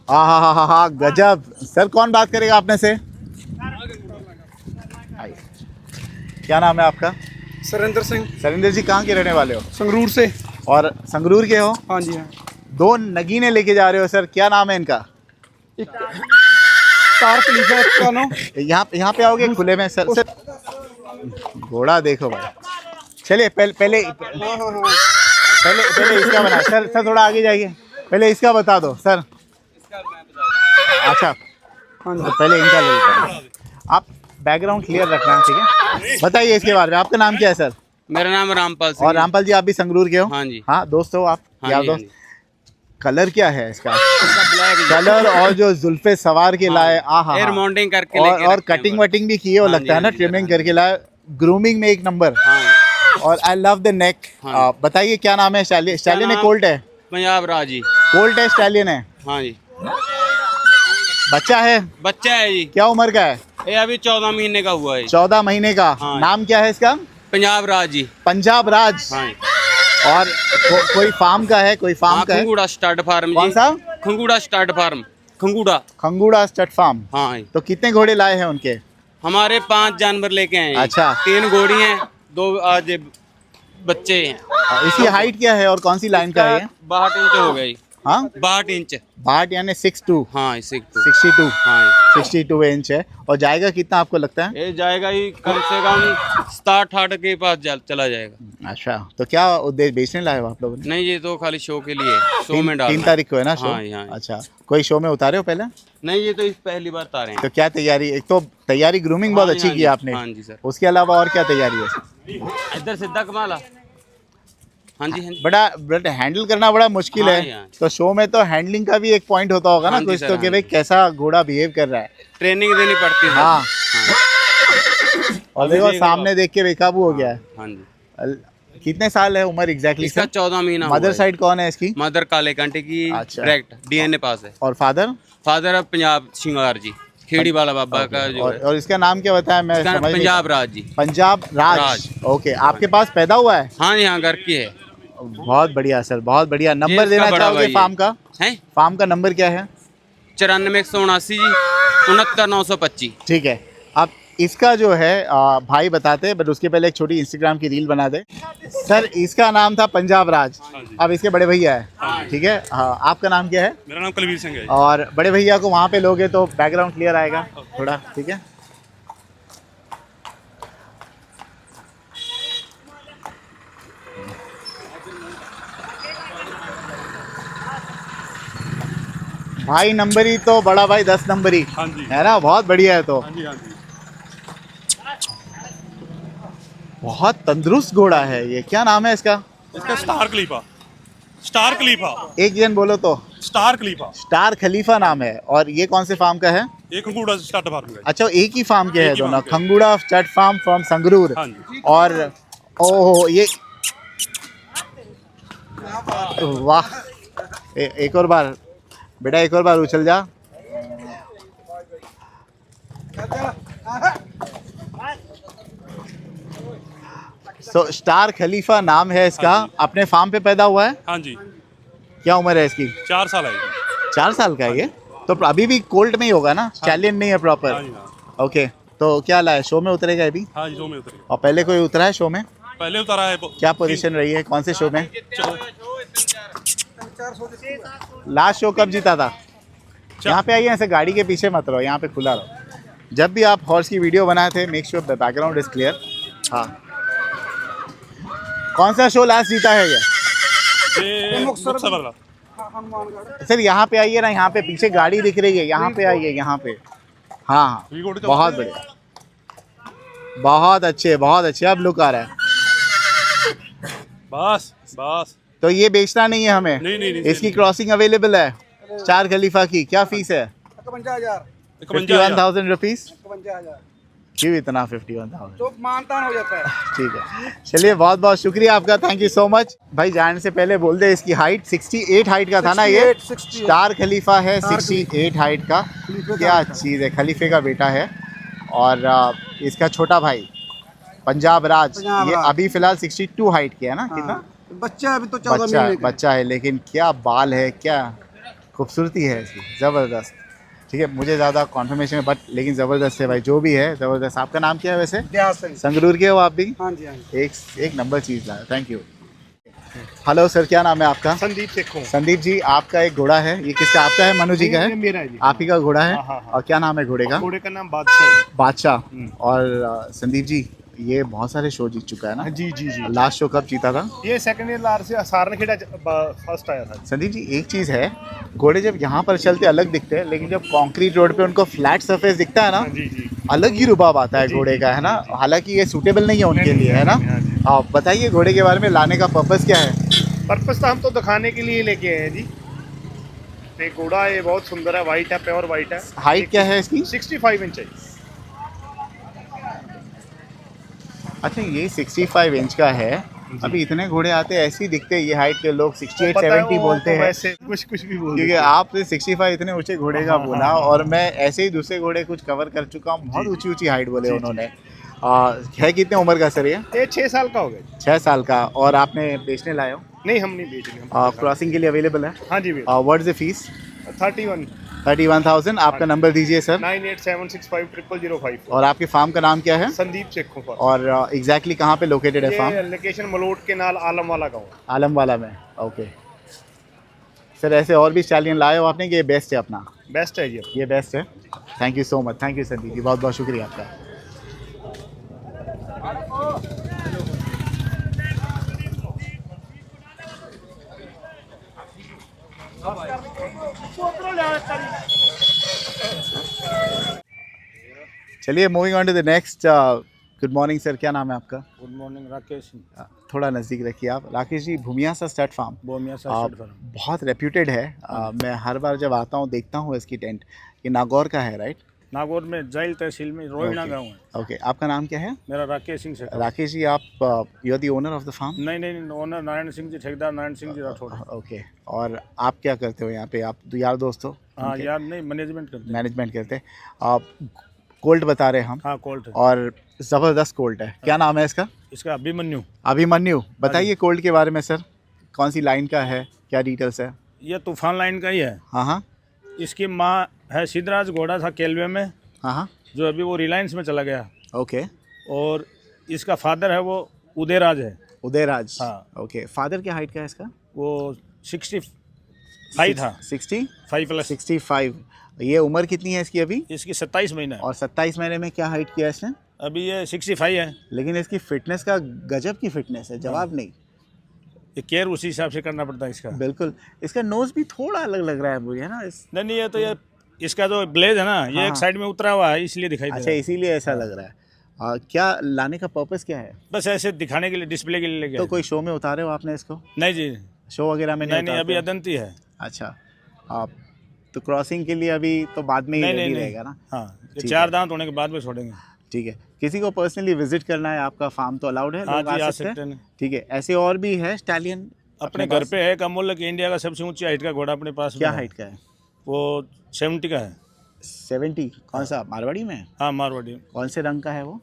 Speaker 1: हाँ, गजब। सर कौन बात करेगा आपने से? क्या नाम है आपका?
Speaker 3: सुरेंद्र सिंह,
Speaker 1: सरिंदर जी, कहाँ के रहने वाले हो?
Speaker 3: संगरूर से।
Speaker 1: और संगरूर के हो?
Speaker 3: हाँ जी, हाँ।
Speaker 1: 2 नगीने लेके जा रहे हो सर, क्या नाम है इनका?
Speaker 3: स्टार खलीफा का नाम।
Speaker 1: यहाँ पे आओगे खुले में सर? घोड़ा देखो भाई। चलिए पहले इसका बना। सर थोड़ा आगे जाइए, पहले इसका बता दो सर। अच्छा, तो पहले इनका ले लेते हैं। आप बैकग्राउंड क्लियर रखना, ठीक है? बताइए इसके बारे में। आपका नाम क्या है सर?
Speaker 5: मेरा नाम रामपाल सिंह।
Speaker 1: और रामपाल जी, आप भी संगरूर के हो?
Speaker 5: हाँ जी।
Speaker 1: हाँ, दोस्त हो आप?
Speaker 5: हाँ
Speaker 1: यार
Speaker 5: जी,
Speaker 1: दोस्त।
Speaker 5: हाँ
Speaker 1: कलर क्या है इसका?
Speaker 5: ब्लैक
Speaker 1: कलर और जो जुल्फे सवार के लाए, आहा,
Speaker 5: हेयर मॉन्टिंग करके
Speaker 1: और
Speaker 5: लेके रखे
Speaker 1: कटिंग
Speaker 5: हैं।
Speaker 1: वटिंग भी किए हो,
Speaker 5: हाँ
Speaker 1: लगता
Speaker 5: जी,
Speaker 1: है ना,
Speaker 5: हाँ जी,
Speaker 1: ट्रिमिंग
Speaker 5: हाँ
Speaker 1: करके लाए। ग्रूमिंग में एक नंबर।
Speaker 5: हाँ।
Speaker 1: और आई लव द नेक।
Speaker 5: हाँ।
Speaker 1: बताइए क्या नाम है? स्टैलियन है,
Speaker 5: नाम?
Speaker 1: कोल्ट है?
Speaker 5: पंजाब राजी।
Speaker 1: कोल्ट है, स्टैलियन है?
Speaker 5: हाँ जी।
Speaker 1: बच्चा है?
Speaker 5: बच्चा है जी,
Speaker 1: क्या उम्र का है?
Speaker 5: ये अभी 14 महीने का हुआ है।
Speaker 1: 14 महीने का।
Speaker 5: हाँ।
Speaker 1: नाम क्या है इसका?
Speaker 5: पंजाब राज जी।
Speaker 1: पंजाब राज।
Speaker 5: हाँ जी।
Speaker 1: और कोई फार्म का है? कोई फार्म
Speaker 5: हाँ,
Speaker 1: का है?
Speaker 5: Khangura stud farm.
Speaker 1: कौन सा?
Speaker 5: Khangura stud farm, Khangura.
Speaker 1: Khangura stud farm.
Speaker 5: हाँ जी।
Speaker 1: तो कितने घोड़े लाए हैं उनके?
Speaker 5: हमारे 5 जानवर लेके आए हैं।
Speaker 1: अच्छा।
Speaker 5: 3 घोड़ी हैं, 2 आज बच्चे हैं।
Speaker 1: इसकी हाइट क्या है और कौन सी लाइन का है ये?
Speaker 5: 62 इंच हो गई।
Speaker 1: हाँ,
Speaker 5: 62 इंच।
Speaker 1: 62 यानी 62।
Speaker 5: हाँ,
Speaker 1: 62।
Speaker 5: हाँ
Speaker 1: 62 इंच है। और जाएगा कितना आपको लगता है?
Speaker 5: ये जाएगा ही कम से कम 67-68 के पास चला जाएगा।
Speaker 1: अच्छा, तो क्या उद्देश्य, बेचने लाए हो आप लोगों ने?
Speaker 5: नहीं, ये तो खाली शो के लिए है, शो में डाल।
Speaker 1: 3 तारीख को है ना शो?
Speaker 5: हाँ, हाँ।
Speaker 1: अच्छा, कोई शो में उतारे हो पहले?
Speaker 5: नहीं, ये तो इस पहली बार तारे हैं।
Speaker 1: तो क्या तैयारी? एक तो तैयारी ग्रूमिंग बहुत
Speaker 5: हाँ
Speaker 1: अच्छी
Speaker 5: जी,
Speaker 1: की आपने।
Speaker 5: हाँ जी सर।
Speaker 1: उसके अलावा और क्या तैयारी है?
Speaker 5: इधर सीधा कमाला। हाँ जी, हाँ जी।
Speaker 1: बट हैंडल करना बड़ा मुश्किल
Speaker 5: हाँ
Speaker 1: है।
Speaker 5: जी, हाँ जी।
Speaker 1: तो शो में तो हैंडलिंग का भी एक पॉइंट होता होगा ना
Speaker 5: हाँ जी
Speaker 1: कुछ
Speaker 5: सर,
Speaker 1: तो,
Speaker 5: हाँ
Speaker 1: कि भाई
Speaker 5: जी।
Speaker 1: कैसा घोड़ा बिहेव कर रहा है।
Speaker 5: ट्रेनिंग देनी पड़ती है।
Speaker 1: हाँ।
Speaker 5: हाँ।
Speaker 1: और देखो सामने देख के बेकाबू हो गया है।
Speaker 5: हाँ जी।
Speaker 1: कितने साल है उम्र एग्जैक्टली?
Speaker 5: इसका 14 महीना हुआ
Speaker 1: मदर
Speaker 5: है।
Speaker 1: साइड कौन है इसकी?
Speaker 5: मदर काले कांटे की।
Speaker 1: अच्छा।
Speaker 5: डायरेक्ट डीएनए पास है।
Speaker 1: और फादर?
Speaker 5: फादर अब पंजाब सिंगार जी, खेड़ी वाला बाबा का जो है।
Speaker 1: और इसका नाम क्या बताया? मैं
Speaker 5: इसका
Speaker 1: समझ नहीं
Speaker 5: पंजाब राज जी।
Speaker 1: पंजाब राज।
Speaker 5: राज।
Speaker 1: ओके, आपके पास पैदा हुआ है?
Speaker 5: हाँ जी, हाँ, घर की है।
Speaker 1: बहुत बढ़िया सर, बहुत बढ़िया। नंबर
Speaker 5: इसका
Speaker 1: देना
Speaker 5: बड़ा
Speaker 1: चाहोगे
Speaker 5: भाई है।
Speaker 1: फार्म का?
Speaker 5: हैं?
Speaker 1: फार्म का नंबर क्या है?
Speaker 5: 94 179 जी 69 925।
Speaker 1: ठीक है। अब इसका जो है भाई बताते हैं, बट उसके पहले एक छोटी इंस्टाग्राम की रील बना दे। सर इसका नाम था पंजाब राज, अब इसके बड़े भैया है। ठीक है। हाँ, आपका नाम क्या है?
Speaker 4: मेरा नाम कुलवीर सिंह है।
Speaker 1: और बड़े भैया को वहाँ पे लोगे तो बैकग्राउंड क्लियर आएगा थोड़ा, ठीक है? भाई नंबरी तो बड़ा भाई 10 नंबरी।
Speaker 4: हाँ जी।
Speaker 1: है ना, बहुत बढ़िया है। तो
Speaker 4: हाँ जी, हाँ जी।
Speaker 1: बहुत तंदुरुस्त घोड़ा है ये। क्या नाम है इसका?
Speaker 4: इसका स्टार खलीफा। स्टार खलीफा।
Speaker 1: एक जन बोलो तो।
Speaker 4: स्टार खलीफा।
Speaker 1: स्टार खलीफा नाम है। और ये कौन से फार्म का है?
Speaker 4: एक खंगूड़ा स्टार्ट फार्म है।
Speaker 1: अच्छा, एक ही फार्म के
Speaker 4: एक
Speaker 1: है
Speaker 4: ही
Speaker 1: दोनों?
Speaker 4: फार्म के।
Speaker 1: खंगूड़ा स्टड फार्म फ्रॉम संगरूर।
Speaker 4: हाँ जी।
Speaker 1: और ओह ये वाह, एक और बार बेटा, एक और बार उछल जा। सो स्टार खलीफा नाम है इसका।
Speaker 4: हाँ जी।
Speaker 1: अपने फार्म पे पैदा हुआ है?
Speaker 4: हाँ जी।
Speaker 1: क्या उम्र है इसकी?
Speaker 4: 4 साल है।
Speaker 1: 4 साल का है ये? तो अभी भी कोल्ट में ही होगा ना? स्टैलियन नहीं है
Speaker 4: हाँ
Speaker 1: प्रॉपर?
Speaker 4: जी, हाँ।
Speaker 1: ओके, तो क्या लाया? शो में उतरेगा अभी?
Speaker 4: हाँ जी, शो में उतरेगा।
Speaker 1: और पहले कोई उतरा है शो में?
Speaker 4: पहले उतारा है
Speaker 1: क्या पोजीशन रही है, कौन से शो में? लास्ट शो कब जीता था? यहाँ पे आइए, ऐसे गाड़ी के पीछे मत रहो, यहाँ पे खुला रहो। जब भी आप हॉर्स की वीडियो बनाए थे, make sure the background is clear. हाँ, कौन सा शो लास्ट जीता है क्या? सर यहाँ पे आइए ना, यहाँ पे पीछे गाड़ी दिख रही है, यहाँ पे आइए, यहाँ पे। हाँ हाँ, बहुत बढ़िया, बहुत अच्छे, बहुत अच्छे। अब लुक आ रहा है।
Speaker 4: बस बस।
Speaker 1: तो ये बेचना नहीं है हमें?
Speaker 4: नहीं,
Speaker 1: इसकी क्रॉसिंग अवेलेबल है चार खलीफा की। क्या फीस है? 51,000 रुपीज। क्यों इतना 51,000?
Speaker 9: तो मानतान हो जाता है।
Speaker 1: ठीक है, चलिए बहुत बहुत शुक्रिया आपका, थैंक यू सो मच। भाई जाने से पहले बोल दे, इसकी हाइट 68 हाइट का था ना ये? स्टार खलीफा है 68 हाइट का। क्या चीज़ है, खलीफे का बेटा है। और इसका छोटा भाई पंजाब राज, ये अभी फिलहाल 62 हाइट के है ना? कितना
Speaker 9: बच्चा अभी तो 14 महीने का
Speaker 1: बच्चा है, लेकिन क्या बाल है, क्या खूबसूरती है इसकी, ज़बरदस्त। ठीक है, मुझे ज़्यादा कॉन्फर्मेशन है बट लेकिन ज़बरदस्त है भाई, जो भी है ज़बरदस्त। आपका नाम क्या है वैसे? संगरूर के हो आप भी?
Speaker 9: हाँ जी, हाँ जी।
Speaker 1: एक नंबर चीज़ लाया, थैंक यू। हेलो सर, क्या नाम है आपका?
Speaker 4: संदीप सेखों।
Speaker 1: संदीप जी, आपका एक घोड़ा है, ये किसका? आपका है? मनु जी का है?
Speaker 4: मेरा है जी।
Speaker 1: आप ही का घोड़ा है?
Speaker 4: हाँ।
Speaker 1: और क्या नाम है घोड़े का?
Speaker 4: घोड़े का नाम बादशाह।
Speaker 1: बादशाह। और संदीप जी, ये बहुत सारे शो जीत चुका है ना?
Speaker 4: जी।
Speaker 1: लास्ट शो कब जीता था?
Speaker 4: ये सेकंड ईयर लार से सारन खेड़ा फर्स्ट आया था।
Speaker 1: संदीप जी, एक चीज़ है, घोड़े जब यहाँ पर चलते अलग दिखते हैं, लेकिन जब कंक्रीट रोड पे उनको फ्लैट सरफेस दिखता है ना,
Speaker 4: जी।
Speaker 1: अलग ही रुबाब आता है घोड़े का, है ना? हालांकि ये सूटेबल नहीं है उनके लिए, है ना? आप बताइए घोड़े के बारे में, लाने का पर्पस क्या है?
Speaker 4: पर्पस तो हम तो दिखाने के लिए लेके आए हैं जी। ये घोड़ा ये बहुत सुंदर है, वाइट है, प्योर वाइट है।
Speaker 1: हाइट क्या है इसकी?
Speaker 4: 65 इंच है।
Speaker 1: अच्छा, ये 65 इंच का है। अभी इतने घोड़े आते हैं ऐसे ही दिखते हैं, ये हाइट के लोग 68-70 बोलते हैं,
Speaker 4: वैसे कुछ भी बोल
Speaker 1: क्योंकि आपने 65 इतने ऊंचे घोड़े का बोला, और मैं ऐसे ही दूसरे घोड़े कुछ कवर कर चुका हूँ, बहुत ऊंची हाइट बोले उन्होंने। है कितने उम्र का सर ये?
Speaker 4: 6 साल का हो गया।
Speaker 1: 6 साल का। और आपने बेचने लाए हो?
Speaker 4: नहीं, हम नहीं बेच रहे।
Speaker 1: क्रॉसिंग के लिए अवेलेबल है?
Speaker 4: हाँ जी।
Speaker 1: What is the fee?
Speaker 4: 31,000।
Speaker 1: आपका नंबर दीजिए सर।
Speaker 4: 98765005।
Speaker 1: और आपके फार्म का नाम क्या है?
Speaker 4: संदीप सेखों।
Speaker 1: और एग्जैक्टली कहाँ पे लोकेटेड है फार्म?
Speaker 4: लोकेशन मलोट के नाल आलम वाला गाँव।
Speaker 1: आलम वाला में, ओके। सर ऐसे और भी स्टैलियन लाए हो आपने कि ये बेस्ट है अपना?
Speaker 4: बेस्ट है जी,
Speaker 1: ये बेस्ट है। Thank you so much, thank you Sandeep ji, बहुत बहुत शुक्रिया आपका। चलिए moving on to the next. Good morning sir, क्या नाम है आपका?
Speaker 2: Good morning Rakesh.
Speaker 1: थोड़ा नज़दीक रखिए आप। राकेश जी, भूमिया सा स्टड फार्म बहुत रेप्यूटेड है। मैं हर बार जब आता हूँ देखता हूँ इसकी टेंट। ये नागौर का है राइट?
Speaker 2: नागौर में जैल तहसील में रोहिणा गांव है।
Speaker 1: ओके, आपका नाम क्या है?
Speaker 2: मेरा राकेश सिंह से।
Speaker 1: राकेश जी, आप you are the owner of the farm?
Speaker 2: नहीं, ओनर नारायण सिंह जी, ठेकेदार नारायण सिंह जी राठौड़।
Speaker 1: ओके, और आप क्या करते हो यहाँ पे? आप यार दोस्त हो?
Speaker 2: हाँ यार, नहीं मैनेजमेंट करते हैं।
Speaker 1: मैनेजमेंट करते हैं आप। कोल्ट बता रहे हम?
Speaker 2: हाँ कोल्ट है,
Speaker 1: और ज़बरदस्त कोल्ट है। क्या नाम है इसका?
Speaker 2: इसका अभिमन्यु।
Speaker 1: अभिमन्यु, बताइए कोल्ट के बारे में सर, कौन सी लाइन का है, क्या डिटेल्स है?
Speaker 2: ये तूफान लाइन का ही है।
Speaker 1: हाँ।
Speaker 2: इसकी माँ है सिद्धराज, घोड़ा था केलवे में।
Speaker 1: हाँ,
Speaker 2: जो अभी वो रिलायंस में चला गया।
Speaker 1: ओके। और
Speaker 2: इसका फादर है वो उदयराज है।
Speaker 1: उदयराज,
Speaker 2: हाँ।
Speaker 1: ओके। फादर क्या हाइट का है इसका?
Speaker 2: वो 65 था।
Speaker 1: 65
Speaker 2: प्लस।
Speaker 1: 65। ये उम्र कितनी है इसकी अभी?
Speaker 2: इसकी 27 महीना है।
Speaker 1: और 27 महीने में क्या हाइट किया इसने?
Speaker 2: अभी ये 65 है।
Speaker 1: लेकिन इसकी फिटनेस का गजब की फिटनेस है, जवाब नहीं।
Speaker 2: ये केयर उसी हिसाब से करना पड़ता है इसका।
Speaker 1: बिल्कुल। इसका नोज भी थोड़ा अलग लग रहा है मुझे, है ना?
Speaker 2: नहीं, ये तो ये इसका जो ब्लेड है ना, ये एक साइड में उतरा हुआ है, इसलिए दिखाई दे रहा
Speaker 1: अच्छा,
Speaker 2: है।
Speaker 1: इसीलिए ऐसा लग रहा है। क्या लाने का पर्पस क्या है?
Speaker 2: बस ऐसे दिखाने के लिए, डिस्प्ले के लिए लेके
Speaker 1: तो
Speaker 2: आए।
Speaker 1: कोई शो में उतारे हो आपने इसको?
Speaker 2: नहीं जी,
Speaker 1: शो वगैरह में
Speaker 2: नहीं,
Speaker 1: उतारते
Speaker 2: अभी
Speaker 1: हो?
Speaker 2: अदंती है।
Speaker 1: अच्छा, आप तो क्रॉसिंग के लिए अभी तो बाद में ही रेडी रहेगा ना?
Speaker 2: हाँ, ये
Speaker 1: ठीक
Speaker 2: 4
Speaker 1: है।
Speaker 2: दांत होने के बाद में छोड़ेंगे।
Speaker 1: ठीक है। किसी को पर्सनली विजिट करना है आपका फार्म तो अलाउड है?
Speaker 2: हाँ
Speaker 1: लोग
Speaker 2: जी,
Speaker 1: आ
Speaker 2: आ
Speaker 1: सकते
Speaker 2: सकते
Speaker 1: हैं?
Speaker 2: हैं।
Speaker 1: ठीक है। ऐसे और भी है स्टैलियन
Speaker 2: अपने घर पे है, अमूल्य की इंडिया का सबसे ऊंची हाइट का घोड़ा अपने पास।
Speaker 1: क्या हाइट का है?
Speaker 2: वो 70 का है।
Speaker 1: 70? कौन सा, मारवाड़ी में?
Speaker 2: हाँ, मारवाड़ी।
Speaker 1: कौन से रंग का है वो?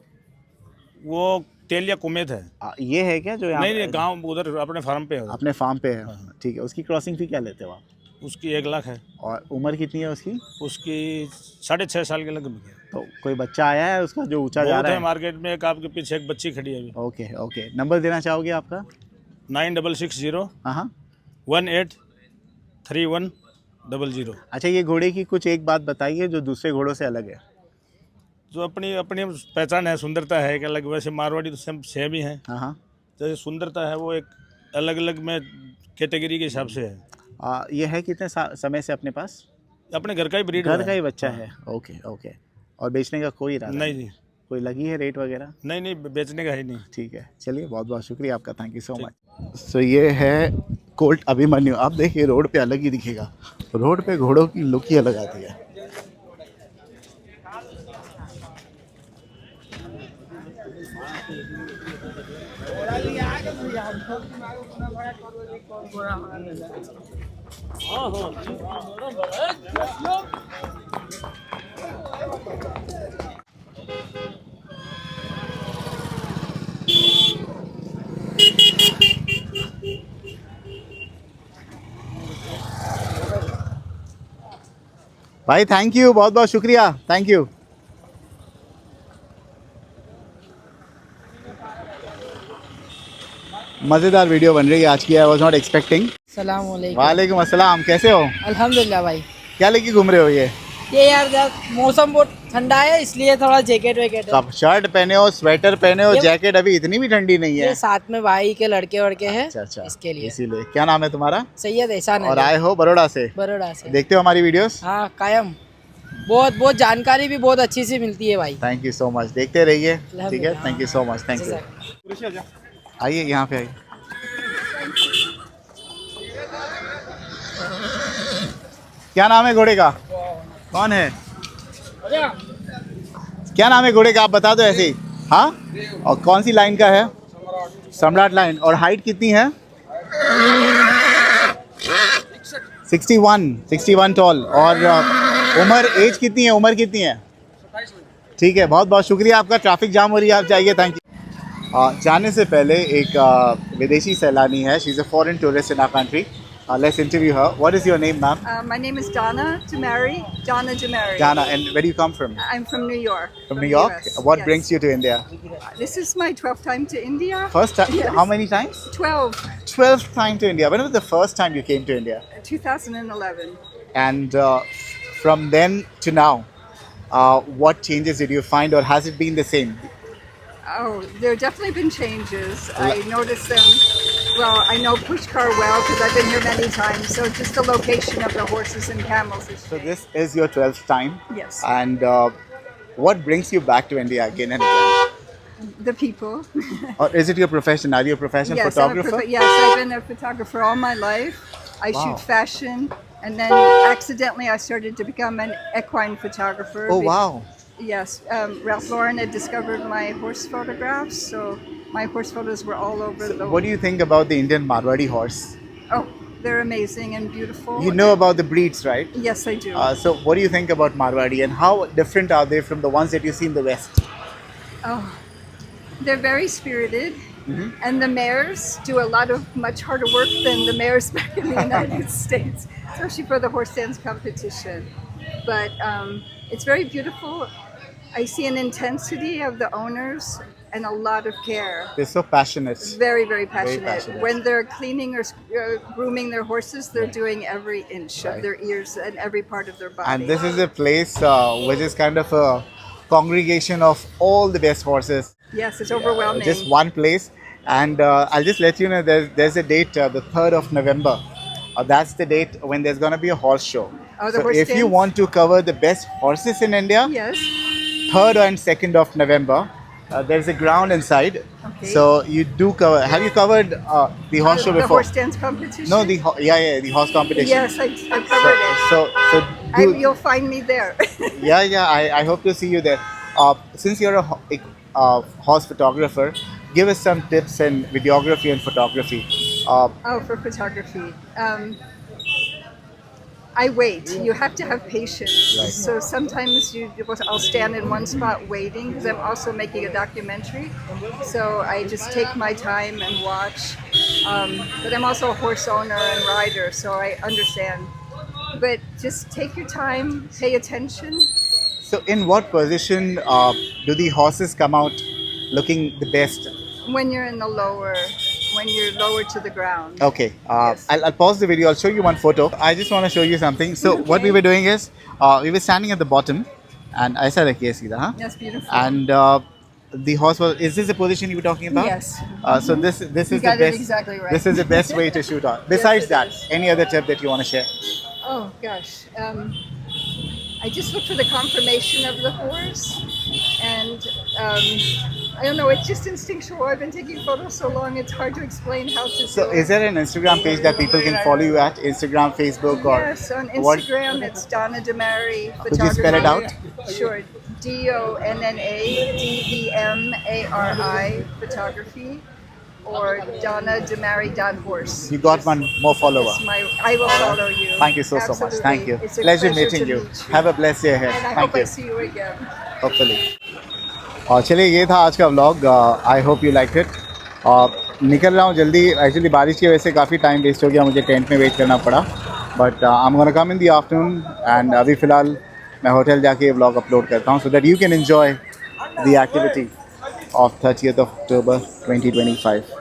Speaker 2: वो तेलिया कुमेत है।
Speaker 1: ये है क्या जो यहाँ?
Speaker 2: नहीं, गांव उधर अपने फार्म पे है।
Speaker 1: अपने फार्म पे है। ठीक है। उसकी क्रॉसिंग फी क्या लेते हो आप?
Speaker 2: उसकी 1 लाख है।
Speaker 1: और उम्र कितनी है उसकी?
Speaker 2: उसकी 6.5 साल के लगभग है।
Speaker 1: तो कोई बच्चा आया है उसका जो ऊंचा जा
Speaker 10: बहुत
Speaker 1: रहा
Speaker 10: है
Speaker 1: है?
Speaker 10: मार्केट में। एक आपके पीछे एक बच्ची खड़ी है अभी।
Speaker 1: ओके ओके, नंबर देना चाहोगे आपका?
Speaker 10: 9660
Speaker 1: हाँ हाँ।
Speaker 10: 183100।
Speaker 1: अच्छा, ये घोड़े की कुछ एक बात बताइए जो दूसरे घोड़ों से अलग है।
Speaker 10: जो अपनी अपनी पहचान है, सुंदरता है एक अलग। वैसे मारवाड़ी तो सेम ही है।
Speaker 1: हाँ हाँ।
Speaker 10: जैसे सुंदरता है वो एक अलग अलग में कैटेगरी के हिसाब से है।
Speaker 1: ये है कितने समय से अपने पास?
Speaker 10: अपने घर का ही ब्रीड
Speaker 1: घर का ही बच्चा है। Okay okay. और बेचने का कोई इरादा
Speaker 10: नहीं जी,
Speaker 1: कोई लगी है रेट वगैरह?
Speaker 10: नहीं बेचने का है नहीं।
Speaker 1: ठीक है, चलिए बहुत बहुत शुक्रिया आपका, थैंक यू सो मच। सो ये है कोल्ट अभिमन्यु। आप देखिए रोड पे अलग ही दिखेगा, रोड पे घोड़ों की लुक ही अलग आती है। भाई थैंक यू, बहुत बहुत शुक्रिया, थैंक यू। मज़ेदार वीडियो बन रही है आज की, आई वॉज नॉट एक्सपेक्टिंग।
Speaker 6: सलाम वालेकुम।
Speaker 1: वालेकुम अस्सलाम, कैसे हो?
Speaker 6: अल्हम्दुलिल्लाह भाई।
Speaker 1: क्या लेके घूम रहे हो ये?
Speaker 6: यार मौसम बहुत ठंडा है इसलिए थोड़ा जैकेट वैकेट
Speaker 1: तो आप शर्ट पहने हो, स्वेटर पहने हो,
Speaker 6: ये-
Speaker 1: जैकेट अभी इतनी भी ठंडी नहीं है।
Speaker 6: ये साथ में भाई के लड़के वड़के हैं।
Speaker 1: अच्छा,
Speaker 6: इसके लिए।
Speaker 1: इसीलिए। क्या नाम है तुम्हारा?
Speaker 6: सैयद एहसान
Speaker 1: और
Speaker 6: अली।
Speaker 1: आए हो बड़ौदा से?
Speaker 6: बड़ौदा से।
Speaker 1: देखते हो हमारी वीडियोस?
Speaker 6: हाँ कायम, बहुत जानकारी भी बहुत अच्छी सी मिलती है भाई।
Speaker 1: थैंक यू सो मच, देखते रहिए। ठीक है,
Speaker 6: अल्हम्दुलिल्लाह।
Speaker 1: Thank you so much, thank you. आइए यहाँ पे आइए। क्या नाम है घोड़े का? कौन है? क्या नाम है घोड़े का, आप बता दो ऐसे ही। हाँ, और कौन सी लाइन का है? सम्राट लाइन। और हाइट कितनी है? 61 टॉल। और उम्र, एज कितनी है, उम्र कितनी है? ठीक है, बहुत बहुत शुक्रिया आपका। ट्रैफिक जाम हो रही है, आप जाइए, थैंक यू। जाने से पहले एक विदेशी सैलानी है, she is a foreign tourist in our country. Let's interview her. What is your name, ma'am?
Speaker 7: My name is Donna Jamari. Donna Jamari.
Speaker 1: Dana, and where do you come from?
Speaker 7: I'm from New York.
Speaker 1: From New York?
Speaker 7: US,
Speaker 1: What
Speaker 7: yes.
Speaker 1: brings you to India?
Speaker 7: This is my 12th time to India.
Speaker 1: First time?
Speaker 7: Yes.
Speaker 1: How many times?
Speaker 7: 12.
Speaker 1: 12th time to India. When was the first time you came to India?
Speaker 7: 2011.
Speaker 1: And from then to now, what changes did you find, or has it been the same?
Speaker 7: Oh, there have definitely been changes. I noticed them. Well, I know Pushkar well because I've been here many times. So just the location of the horses and camels has
Speaker 1: So
Speaker 7: changed.
Speaker 1: this is your 12th time.
Speaker 7: Yes.
Speaker 1: And what brings you back to India again and again?
Speaker 7: The people.
Speaker 1: Or is it your profession? Are you a professional
Speaker 7: Yes,
Speaker 1: photographer?
Speaker 7: yes, I've been a photographer all my life. I
Speaker 1: Wow.
Speaker 7: shoot fashion, and then accidentally I started to become an equine photographer.
Speaker 1: Oh wow.
Speaker 7: Yes, Ralph Lauren had discovered my horse photographs, so my horse photos were all over the.
Speaker 1: What do you think about the Indian Marwadi horse?
Speaker 7: Oh, they're amazing and beautiful.
Speaker 1: You know about the breeds, right?
Speaker 7: Yes, I do.
Speaker 1: So what do you think about Marwadi, and how different are they from the ones that you see in the West?
Speaker 7: Oh, they're very spirited.
Speaker 1: Mm-hmm.
Speaker 7: And the mares do a lot of much harder work than the mares back in the United States, especially for the horse dance competition. But it's very beautiful. I see an intensity of the owners and a lot of care.
Speaker 1: They're so passionate.
Speaker 7: Very, very passionate.
Speaker 1: passionate.
Speaker 7: When they're cleaning or grooming their horses, they're doing every inch
Speaker 1: Right.
Speaker 7: of their ears and every part of their body.
Speaker 1: And this is a place which is kind of a congregation of all the best horses.
Speaker 7: Yes, it's overwhelming.
Speaker 1: Just one place. And I'll just let you know there's a date, the 3rd of November. That's the date when there's going to be a horse show.
Speaker 7: Oh, the
Speaker 1: So
Speaker 7: horse
Speaker 1: if you
Speaker 7: dance?
Speaker 1: want to cover the best horses in India,
Speaker 7: Yes.
Speaker 1: 3rd and 2nd of November, there's a ground inside.
Speaker 7: Okay.
Speaker 1: So you do cover. Have you covered the horse show
Speaker 7: The
Speaker 1: before?
Speaker 7: horse dance competition?
Speaker 1: No, the horse competition.
Speaker 7: Yes, I covered it.
Speaker 1: So
Speaker 7: You'll find me there.
Speaker 1: yeah, I hope to see you there. Since you're a horse photographer, give us some tips in videography and photography.
Speaker 7: Oh, for photography. I wait. You have to have patience.
Speaker 1: Right.
Speaker 7: So sometimes I'll stand in one spot waiting because I'm also making a documentary. So I just take my time and watch. But I'm also a horse owner and rider, so I understand. But just take your time, pay attention,
Speaker 1: So, in what position do the horses come out looking the best?
Speaker 7: When you're when you're lower to the ground.
Speaker 1: Okay,
Speaker 7: Yes.
Speaker 1: I'll pause the video. I'll show you one photo. I just want to show you something. So, what we were doing is we were standing at the bottom, and I said, "Okay, see that, huh?"
Speaker 7: That's beautiful.
Speaker 1: And the horse was. Is this the position you were talking about?
Speaker 7: Yes.
Speaker 1: So this
Speaker 7: You
Speaker 1: is the
Speaker 7: got it
Speaker 1: best.
Speaker 7: exactly right.
Speaker 1: This is the best way to shoot on. Besides
Speaker 7: it
Speaker 1: that,
Speaker 7: is.
Speaker 1: any other tip that you want to share?
Speaker 7: Oh gosh. I just look for the conformation of the horse, and I don't know. It's just instinctual. I've been taking photos so long; it's hard to explain how to.
Speaker 1: So,
Speaker 7: do it.
Speaker 1: is there an Instagram page that people can follow you at? Instagram, Facebook, or
Speaker 7: Yes, on
Speaker 1: what?
Speaker 7: Instagram it's Donna Demary Photography.
Speaker 1: Could you spell it out?
Speaker 7: Sure. DONNADEMARI Photography, or DonnaDemary.horse.
Speaker 1: You got one more follower.
Speaker 7: I will follow you.
Speaker 1: Thank you so much.
Speaker 7: Absolutely.
Speaker 1: Thank you.
Speaker 7: It's a
Speaker 1: Pleasure
Speaker 7: pleasure
Speaker 1: meeting
Speaker 7: to
Speaker 1: you.
Speaker 7: meet you.
Speaker 1: Have a blessed day ahead.
Speaker 7: And I
Speaker 1: Thank
Speaker 7: hope I
Speaker 1: you.
Speaker 7: see you again.
Speaker 1: Hopefully. और चलिए ये था आज का vlog. I hope you like it. निकल रहा हूँ जल्दी. एक्चुअली बारिश की वजह से काफ़ी टाइम वेस्ट हो गया. मुझे टेंट में वेट करना पड़ा. But I am gonna come in the afternoon. And अभी फ़िलहाल मैं होटल जाके ये व्लॉग अपलोड करता हूँ, so that you can enjoy the activity of 30th of October 2025.